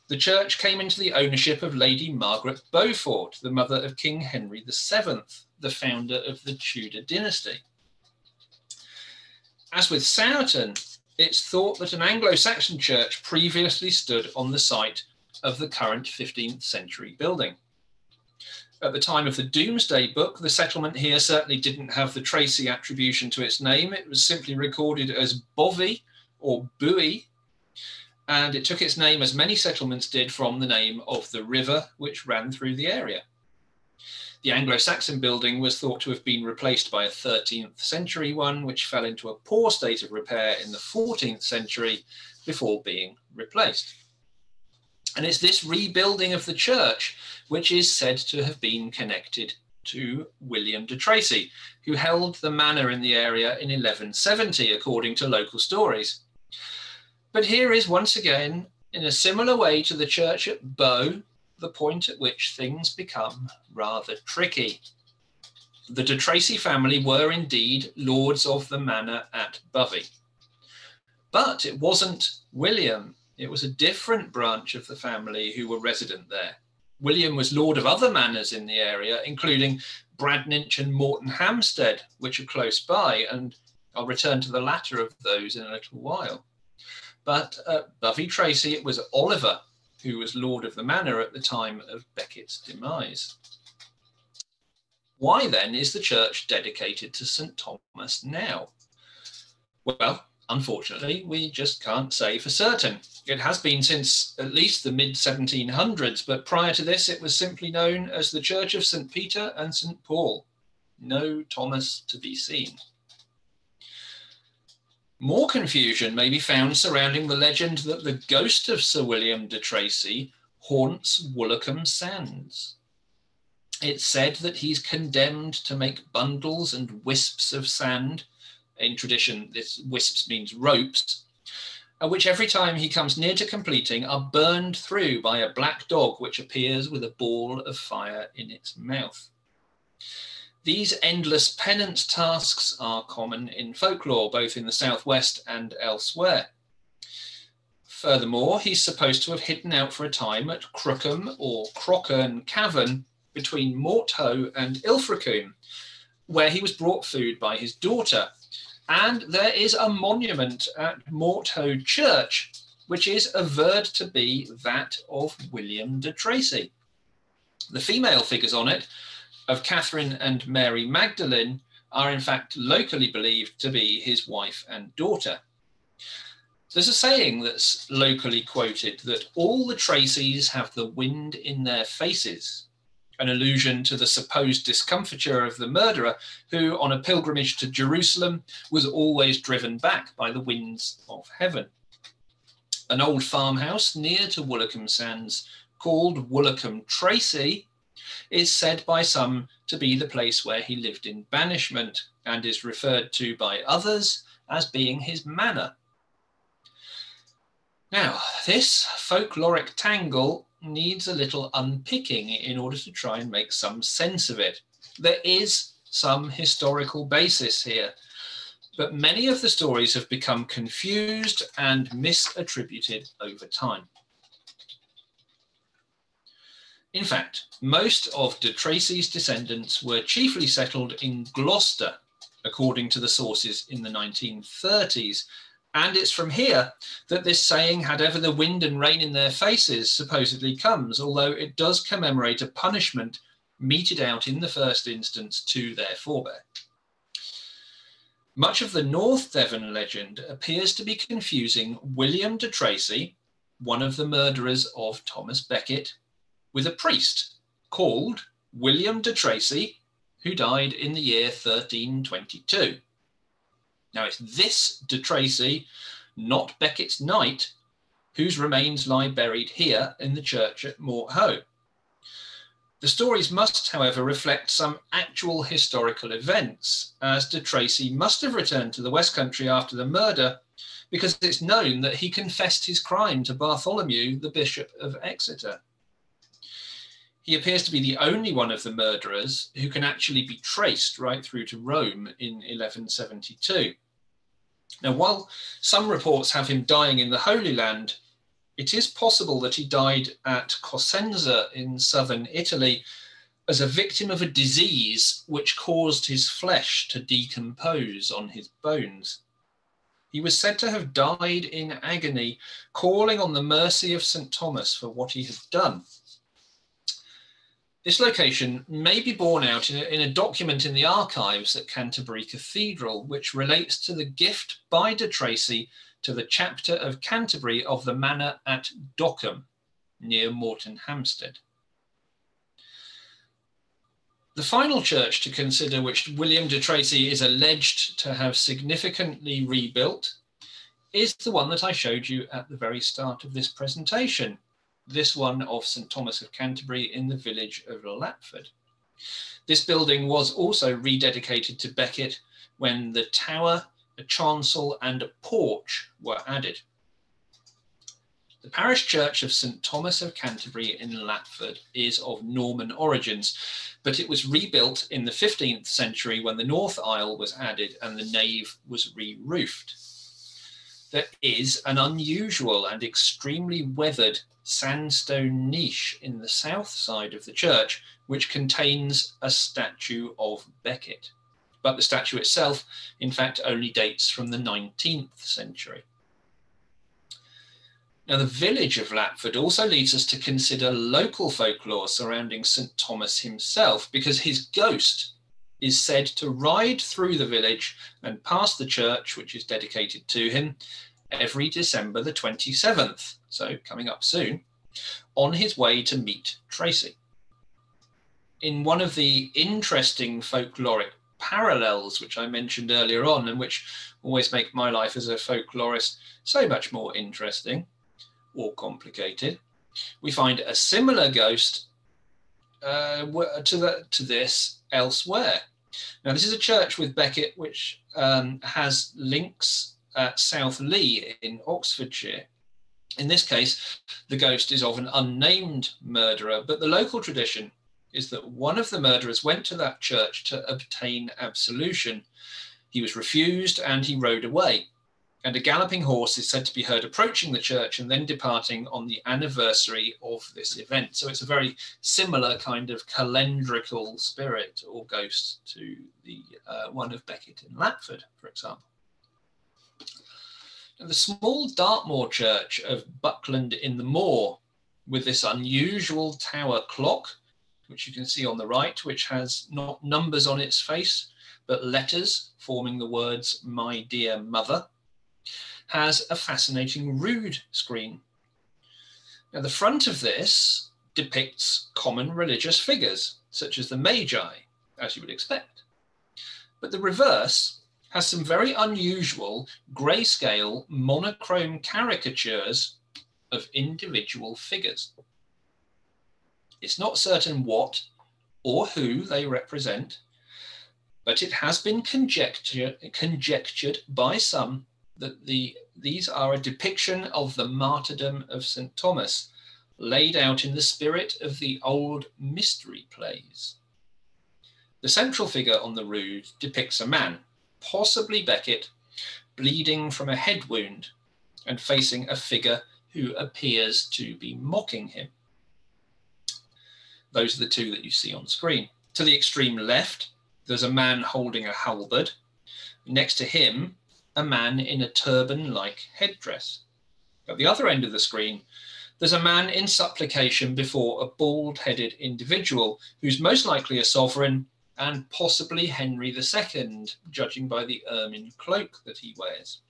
the church came into the ownership of Lady Margaret Beaufort, the mother of King Henry VII, the founder of the Tudor dynasty. As with SOURTON, it's thought that an Anglo-Saxon church previously stood on the site of the current 15th century building. At the time of the Domesday Book, the settlement here certainly didn't have the Tracy attribution to its name. It was simply recorded as Bovey or Buoy, and it took its name, as many settlements did, from the name of the river which ran through the area. The Anglo-Saxon building was thought to have been replaced by a 13th century one, which fell into a poor state of repair in the 14th century before being replaced. And it's this rebuilding of the church which is said to have been connected to William de Tracy, who held the manor in the area in 1170, according to local stories. But here is once again, in a similar way to the church at Bow, the point at which things become rather tricky. The de Tracy family were indeed lords of the manor at Bovey. But it wasn't William. It was a different branch of the family who were resident there. William was lord of other manors in the area, including Bradninch and Morton Hampstead, which are close by, and I'll return to the latter of those in a little while. But at Bovey Traceey, it was Oliver who was lord of the manor at the time of Becket's demise. Why then is the church dedicated to St. Thomas now? Well, unfortunately, we just can't say for certain. It has been since at least the mid-1700s, but prior to this, it was simply known as the Church of St. Peter and St. Paul. No Thomas to be seen. More confusion may be found surrounding the legend that the ghost of Sir William de Tracy haunts Woolacombe Sands. It's said that he's condemned to make bundles and wisps of sand. In tradition, this wisps means ropes, which every time he comes near to completing are burned through by a black dog which appears with a ball of fire in its mouth. These endless penance tasks are common in folklore, both in the southwest and elsewhere. Furthermore, he's supposed to have hidden out for a time at Crookham or Crockern Cavern between Morthoe and Ilfracombe, where he was brought food by his daughter. And there is a monument at Morthoe Church, which is averred to be that of William de Tracy. The female figures on it, of Catherine and Mary Magdalene, are in fact locally believed to be his wife and daughter. There's a saying that's locally quoted that all the Tracys have the wind in their faces, an allusion to the supposed discomfiture of the murderer, who on a pilgrimage to Jerusalem was always driven back by the winds of heaven. An old farmhouse near to Woolacombe Sands, called Woolacombe Tracy, is said by some to be the place where he lived in banishment, and is referred to by others as being his manor. Now, this folkloric tangle needs a little unpicking in order to try and make some sense of it. There is some historical basis here, but many of the stories have become confused and misattributed over time. In fact, most of de Tracy's descendants were chiefly settled in Gloucester, according to the sources in the 1930s, and it's from here that this saying, "had ever the wind and rain in their faces," supposedly comes, although it does commemorate a punishment meted out in the first instance to their forebear. Much of the North Devon legend appears to be confusing William de Tracy, one of the murderers of Thomas Becket, with a priest called William de Tracy, who died in the year 1322. Now, it's this de Tracy, not Becket's knight, whose remains lie buried here in the church at Morthoe. The stories must, however, reflect some actual historical events, as de Tracy must have returned to the West Country after the murder, because it's known that he confessed his crime to Bartholomew, the Bishop of Exeter. He appears to be the only one of the murderers who can actually be traced right through to Rome in 1172. Now, while some reports have him dying in the Holy Land, it is possible that he died at Cosenza in southern Italy as a victim of a disease which caused his flesh to decompose on his bones. He was said to have died in agony, calling on the mercy of St. Thomas for what he had done. This location may be borne out in a document in the archives at Canterbury Cathedral, which relates to the gift by de Tracy to the chapter of Canterbury of the manor at Dockham, near Morton Hampstead. The final church to consider, which William de Tracy is alleged to have significantly rebuilt, is the one that I showed you at the very start of this presentation. This one of St. Thomas of Canterbury in the village of LAPFORD. This building was also rededicated to Becket when the tower, a chancel and a porch were added. The parish church of St. Thomas of Canterbury in LAPFORD is of Norman origins, but it was rebuilt in the 15th century when the north aisle was added and the nave was re-roofed. There is an unusual and extremely weathered sandstone niche in the south side of the church, which contains a statue of Becket. But the statue itself, in fact, only dates from the 19th century. Now, the village of LAPFORD also leads us to consider local folklore surrounding St. Thomas himself, because his ghost is said to ride through the village and past the church, which is dedicated to him, every December the 27th, so coming up soon, on his way to meet Tracy. In one of the interesting folkloric parallels, which I mentioned earlier on, and which always make my life as a folklorist so much more interesting or complicated, we find a similar ghost to this elsewhere. Now, this is a church with Becket which has links at South Lee in Oxfordshire. In this case, the ghost is of an unnamed murderer, but the local tradition is that one of the murderers went to that church to obtain absolution. He was refused and he rode away. And a galloping horse is said to be heard approaching the church and then departing on the anniversary of this event. So it's a very similar kind of calendrical spirit or ghost to the one of Becket in Lapford, for example. Now, the small Dartmoor church of Buckland in the Moor, with this unusual tower clock, which you can see on the right, which has not numbers on its face, but letters forming the words, "My dear mother," has a fascinating rood screen. Now, the front of this depicts common religious figures, such as the Magi, as you would expect. But the reverse has some very unusual grayscale monochrome caricatures of individual figures. It's not certain what or who they represent, but it has been conjectured by some that these are a depiction of the martyrdom of St. Thomas, laid out in the spirit of the old mystery plays. The central figure on the rood depicts a man, possibly Becket, bleeding from a head wound and facing a figure who appears to be mocking him. Those are the two that you see on screen. To the extreme left, there's a man holding a halberd. Next to him, a man in a turban-like headdress. At the other end of the screen, there's a man in supplication before a bald-headed individual who's most likely a sovereign and possibly Henry II, judging by the ermine cloak that he wears.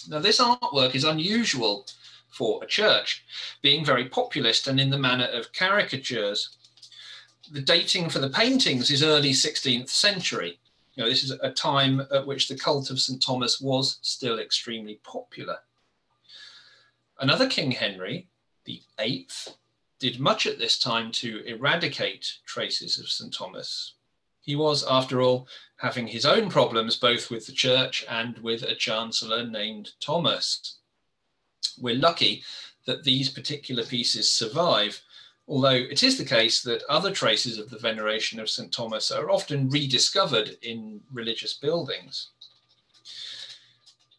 Now, this artwork is unusual for a church, being very populist and in the manner of caricatures. The dating for the paintings is early 16th century. You know, this is a time at which the cult of St. Thomas was still extremely popular. Another King Henry, the VIII, did much at this time to eradicate traces of St. Thomas. He was, after all, having his own problems both with the church and with a chancellor named Thomas. We're lucky that these particular pieces survive, although it is the case that other traces of the veneration of St. Thomas are often rediscovered in religious buildings.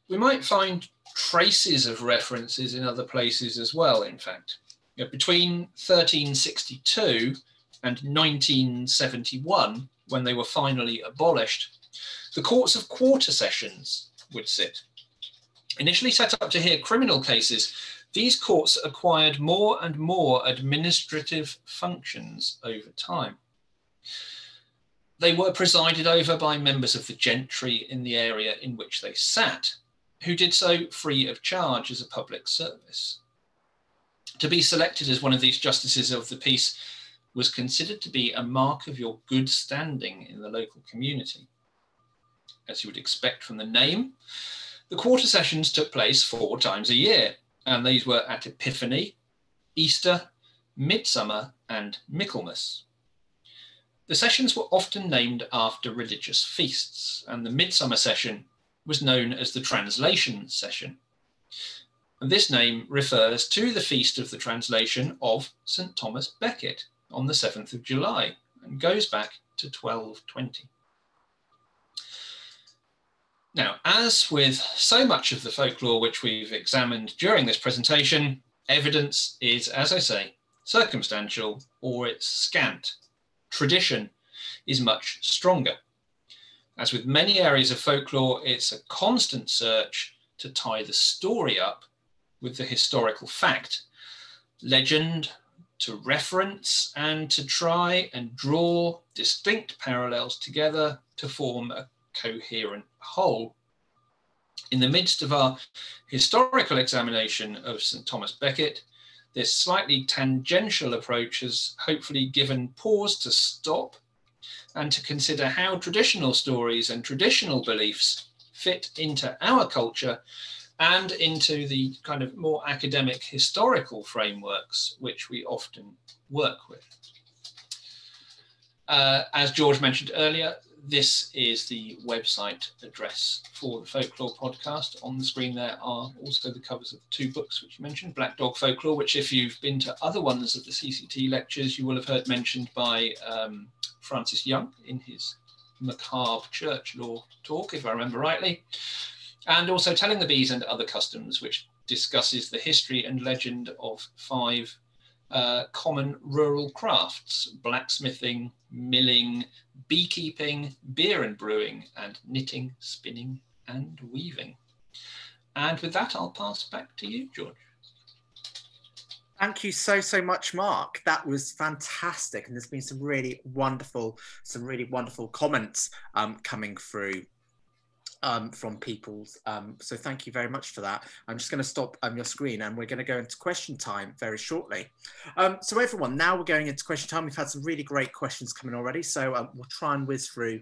We might find traces of references in other places as well, in fact. You know, between 1362 and 1971, when they were finally abolished, the courts of quarter sessions would sit. Initially set up to hear criminal cases, these courts acquired more and more administrative functions over time. They were presided over by members of the gentry in the area in which they sat, who did so free of charge as a public service. To be selected as one of these justices of the peace was considered to be a mark of your good standing in the local community. As you would expect from the name, the quarter sessions took place 4 times a year, and these were at Epiphany, Easter, Midsummer, and Michaelmas. The sessions were often named after religious feasts, and the Midsummer session was known as the Translation session. And this name refers to the feast of the translation of St. Thomas Becket on the 7th of July and goes back to 1220. Now, as with so much of the folklore which we've examined during this presentation, evidence is, as I say, circumstantial or it's scant. Tradition is much stronger. As with many areas of folklore, it's a constant search to tie the story up with the historical fact, legend to reference, and to try and draw distinct parallels together to form a coherent whole. In the midst of our historical examination of St. Thomas Becket, this slightly tangential approach has hopefully given pause to stop and to consider how traditional stories and traditional beliefs fit into our culture and into the kind of more academic historical frameworks which we often work with. As George mentioned earlier, this is the website address for the Folklore podcast. On the screen there are also the covers of the 2 books which you mentioned, Black Dog Folklore, which if you've been to other ones of the CCT lectures, you will have heard mentioned by Francis Young in his macabre church law talk, if I remember rightly. And also Telling the Bees and Other Customs, which discusses the history and legend of 5 common rural crafts: blacksmithing, milling, beekeeping, beer and brewing, and knitting, spinning and weaving. And with that, I'll pass back to you, George. Thank you so much, Mark. That was fantastic. And there's been some really wonderful comments coming through from people's. So thank you very much for that. I'm just going to stop your screen and we're going to go into question time very shortly. So everyone, now we're going into question time. We've had some really great questions coming already. So we'll try and whiz through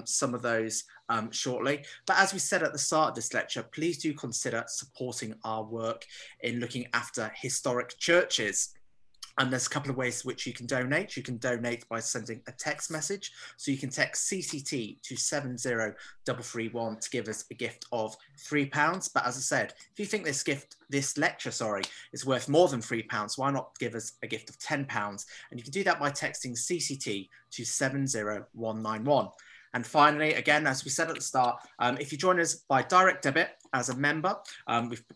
some of those shortly. But as we said at the start of this lecture, please do consider supporting our work in looking after historic churches. And there's a couple of ways in which you can donate. You can donate by sending a text message. So you can text CCT to 70331 to give us a gift of £3. But as I said, if you think this lecture, is worth more than £3, why not give us a gift of £10? And you can do that by texting CCT to 70191. And finally, again, as we said at the start, if you join us by direct debit as a member,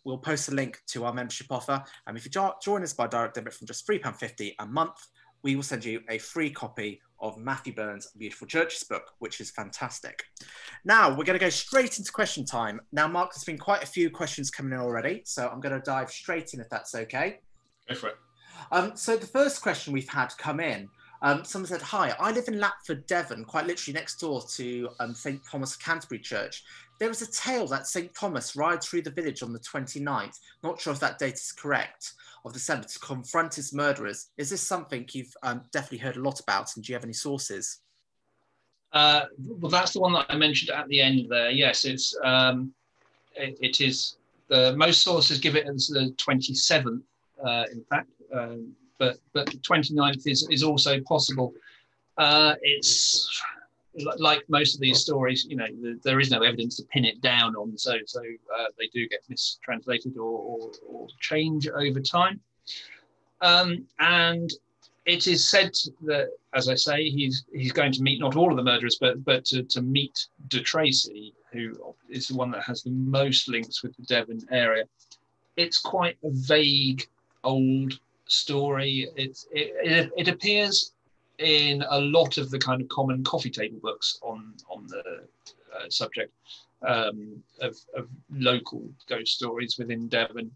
we'll post a link to our membership offer. And if you join us by direct debit from just £3.50 a month, we will send you a free copy of Matthew Burns' Beautiful Churches book, which is fantastic. Now, we're going to go straight into question time. Now, Mark, there's been quite a few questions coming in already, so I'm going to dive straight in if that's okay. Go for it. So the first question we've had come in, someone said, "Hi, I live in LAPFORD, Devon, quite literally next door to St Thomas Canterbury Church. There was a tale that St Thomas rides through the village on the 29th, not sure if that date is correct, of December to confront his murderers. Is this something you've definitely heard a lot about, and do you have any sources?" Well, that's the one that I mentioned at the end there. Yes, it is. Most sources give it as the 27th, in fact. But the 29th is also possible. It's like most of these stories, you know, there is no evidence to pin it down on, so they do get mistranslated or change over time. And it is said that, as I say, he's going to meet not all of the murderers, but to meet TRACEY, who is the one that has the most links with the Devon area. It's quite a vague, old story. It appears in a lot of the kind of common coffee table books on the subject of local ghost stories within Devon.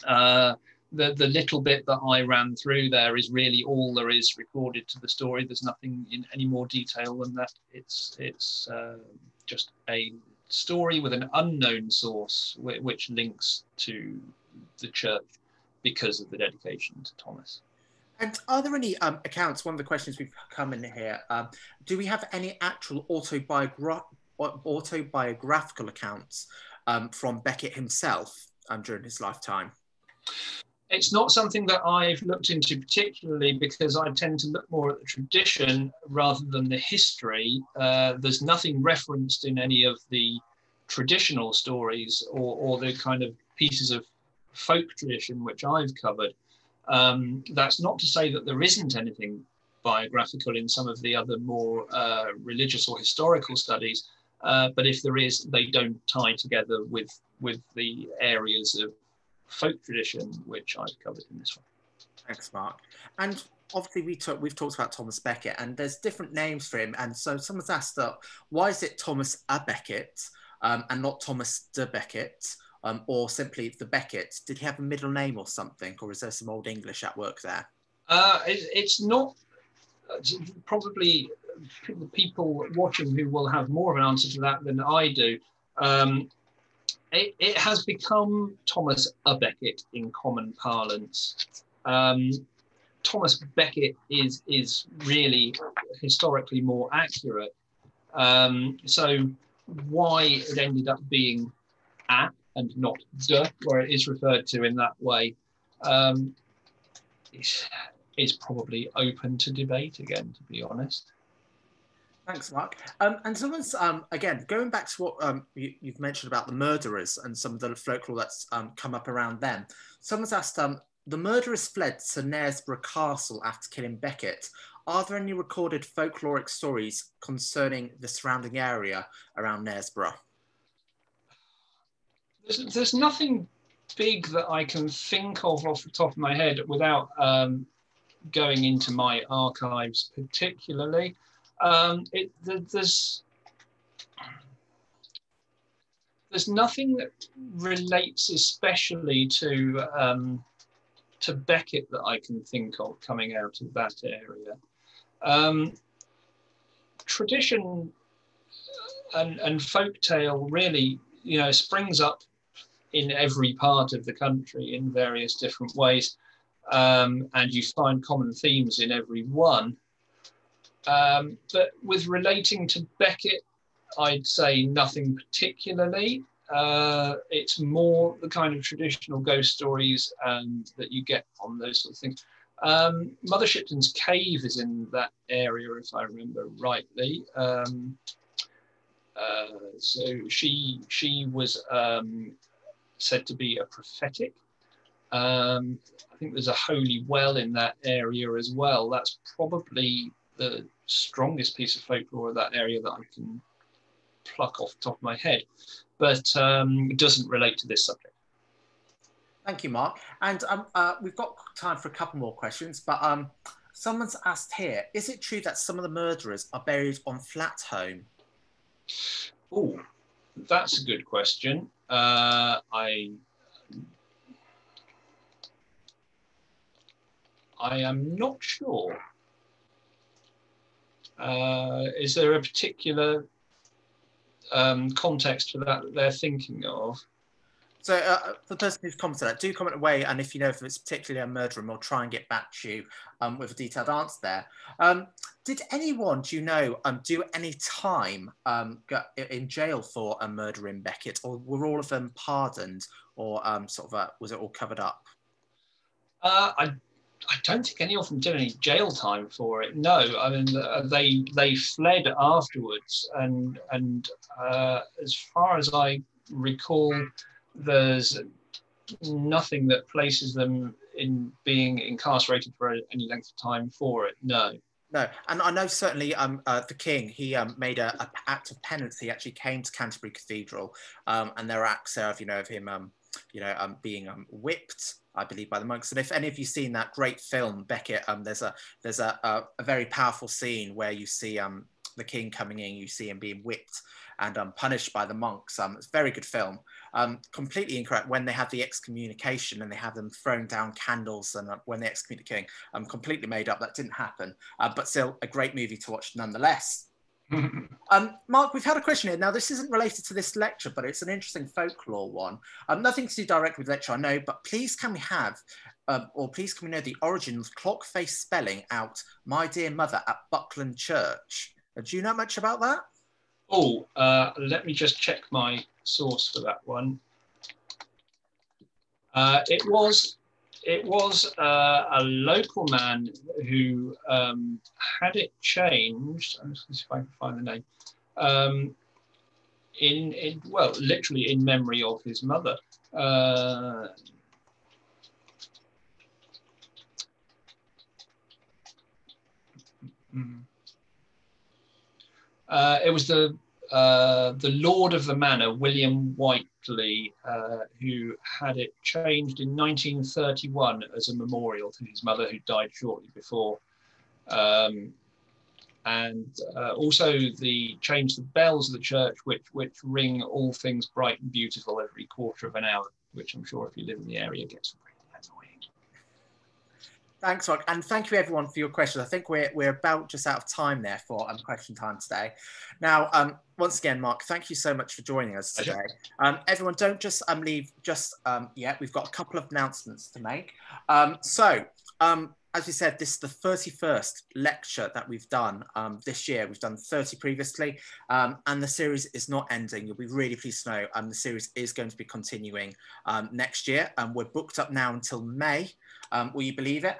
The little bit that I ran through there is really all there is recorded to the story. There's nothing in any more detail than that. It's just a story with an unknown source which links to the church because of the dedication to Thomas. And are there any accounts, one of the questions we've come in here, do we have any actual autobiographical accounts from Becket himself during his lifetime? It's not something that I've looked into particularly, because I tend to look more at the tradition rather than the history. There's nothing referenced in any of the traditional stories or the kind of pieces of folk tradition which I've covered. That's not to say that there isn't anything biographical in some of the other more religious or historical studies, but if there is, they don't tie together with the areas of folk tradition which I've covered in this one. Thanks, Mark. And obviously we've talked about Thomas Becket, and there's different names for him, and so someone's asked, why is it Thomas a Becket and not Thomas de Becket? Or simply the Becket? Did he have a middle name or something, or is there some old English at work there? It's not, probably the people watching who will have more of an answer to that than I do. It has become Thomas a Becket in common parlance. Thomas Becket is really historically more accurate. So why it ended up being a and not de, where it is referred to in that way, is probably open to debate again, to be honest. Thanks, Mark. And someone's, again, going back to what you've mentioned about the murderers and some of the folklore that's come up around them. Someone's asked, the murderers fled to Knaresborough Castle after killing Becket. Are there any recorded folkloric stories concerning the surrounding area around Knaresborough? There's nothing big that I can think of off the top of my head without going into my archives particularly. There's nothing that relates especially to Becket that I can think of coming out of that area. Tradition and folktale really, springs up in every part of the country in various different ways, and you find common themes in every one. But with relating to Becket, I'd say nothing particularly. It's more the kind of traditional ghost stories that you get from those sort of things. Mother Shipton's cave is in that area, if I remember rightly. So she was said to be a prophetic. I think there's a holy well in that area as well. That's probably the strongest piece of folklore of that area that I can pluck off the top of my head, but it doesn't relate to this subject. Thank you, Mark. And we've got time for a couple more questions, but someone's asked here, is it true that some of the murderers are buried on Flatholme? Oh, that's a good question. I am not sure. Is there a particular context for that they're thinking of? So for the person who's commented that, do comment away, and if you know if it's particularly a murderer, we'll try and get back to you with a detailed answer there. Did anyone, do you know, do any time in jail for a murder in Becket, or were all of them pardoned, or was it all covered up? I don't think any of them did any jail time for it. No, I mean they fled afterwards, and as far as I recall, there's nothing that places them in being incarcerated for any length of time for it. No. No, and I know certainly the king, he made an act of penance. He actually came to Canterbury Cathedral, and there are acts there of him being whipped, I believe, by the monks. And if any of you seen that great film Becket, there's a very powerful scene where you see the king coming in, you see him being whipped and punished by the monks. It's a very good film. Completely incorrect when they have the excommunication and they have them throwing down candles, and when they excommunicate the king, completely made up. That didn't happen, but still a great movie to watch nonetheless. Mark, we've had a question here. Now, this isn't related to this lecture, but it's an interesting folklore one. Nothing to do directly with lecture, I know, but please can we have, please can we know the origin of clock face spelling out "My dear mother" at Buckland Church? Do you know much about that? Oh, let me just check my source for that one. It was a local man who had it changed. I'm just going to see if I can find the name. Well, literally in memory of his mother. It was the Lord of the Manor, William Whiteley, who had it changed in 1931 as a memorial to his mother, who died shortly before. And also changed the bells of the church, which ring all things bright and beautiful every quarter of an hour, which I'm sure if you live in the area gets really annoying. Thanks, Mark, and thank you everyone for your questions. I think we're about just out of time there for question time today. Now, once again, Mark, thank you so much for joining us today. Everyone, don't just leave just yet. We've got a couple of announcements to make. as we said, this is the 31st lecture that we've done this year. We've done 30 previously, and the series is not ending. You'll be really pleased to know the series is going to be continuing next year. We're booked up now until May. Will you believe it?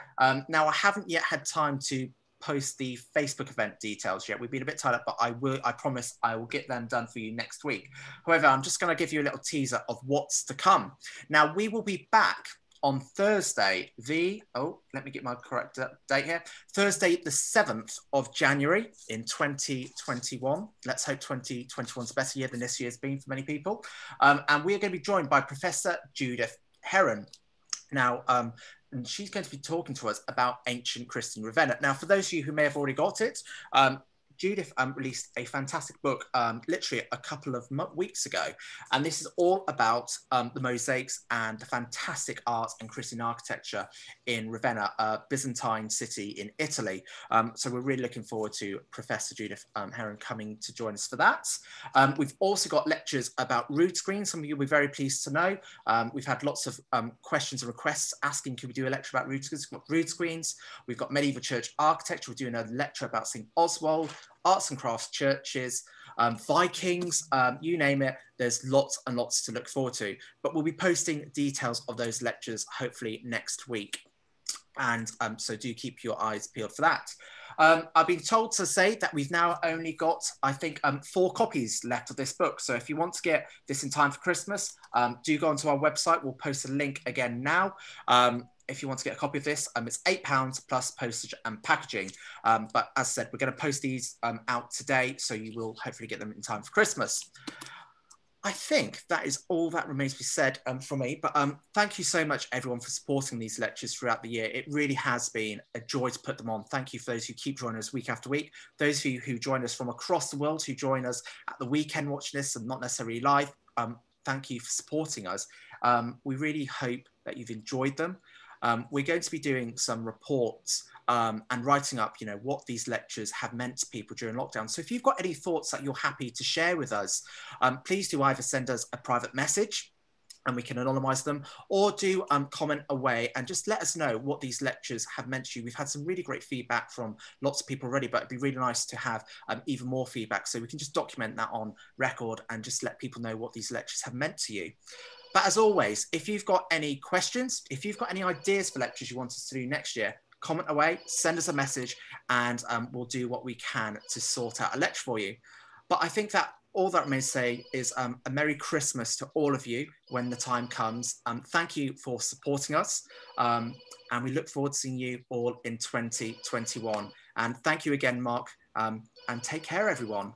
Now, I haven't yet had time to post the Facebook event details yet. We've been a bit tied up, but I promise I will get them done for you next week. However, I'm just going to give you a little teaser of what's to come. Now, we will be back on Thursday, let me get my correct date here. Thursday, the 7th of January in 2021. Let's hope 2021 is a better year than this year's been for many people. And we are going to be joined by Professor Judith Heron. Now, and she's going to be talking to us about ancient Christian Ravenna. Now, for those of you who may have already got it, Judith released a fantastic book literally a couple of weeks ago. And this is all about the mosaics and the fantastic art and Christian architecture in Ravenna, a Byzantine city in Italy. So we're really looking forward to Professor Judith Heron coming to join us for that. We've also got lectures about rood screens. Some of you will be very pleased to know. We've had lots of questions and requests asking, could we do a lecture about rood screens? We've got rood screens. We've got medieval church architecture. We're doing a lecture about St. Oswald. Arts and crafts churches, Vikings, you name it. There's lots and lots to look forward to. But we'll be posting details of those lectures hopefully next week. And so do keep your eyes peeled for that. I've been told to say that we've now only got, I think, 4 copies left of this book. So if you want to get this in time for Christmas, do go onto our website. We'll post a link again now. If you want to get a copy of this, it's £8 plus postage and packaging. But as I said, we're going to post these out today, so you will hopefully get them in time for Christmas. I think that is all that remains to be said from me. But thank you so much, everyone, for supporting these lectures throughout the year. It really has been a joy to put them on. Thank you for those who keep joining us week after week. Those of you who join us from across the world, who join us at the weekend watching this and not necessarily live, thank you for supporting us. We really hope that you've enjoyed them. We're going to be doing some reports and writing up, what these lectures have meant to people during lockdown. So if you've got any thoughts that you're happy to share with us, please do either send us a private message and we can anonymize them, or do comment away and just let us know what these lectures have meant to you. We've had some really great feedback from lots of people already, but it'd be really nice to have even more feedback, so we can just document that on record and just let people know what these lectures have meant to you. But as always, if you've got any questions, if you've got any ideas for lectures you want us to do next year, comment away, send us a message, and we'll do what we can to sort out a lecture for you. But I think that all that remains to say is a Merry Christmas to all of you when the time comes. Thank you for supporting us, and we look forward to seeing you all in 2021. And thank you again, Mark, and take care, everyone.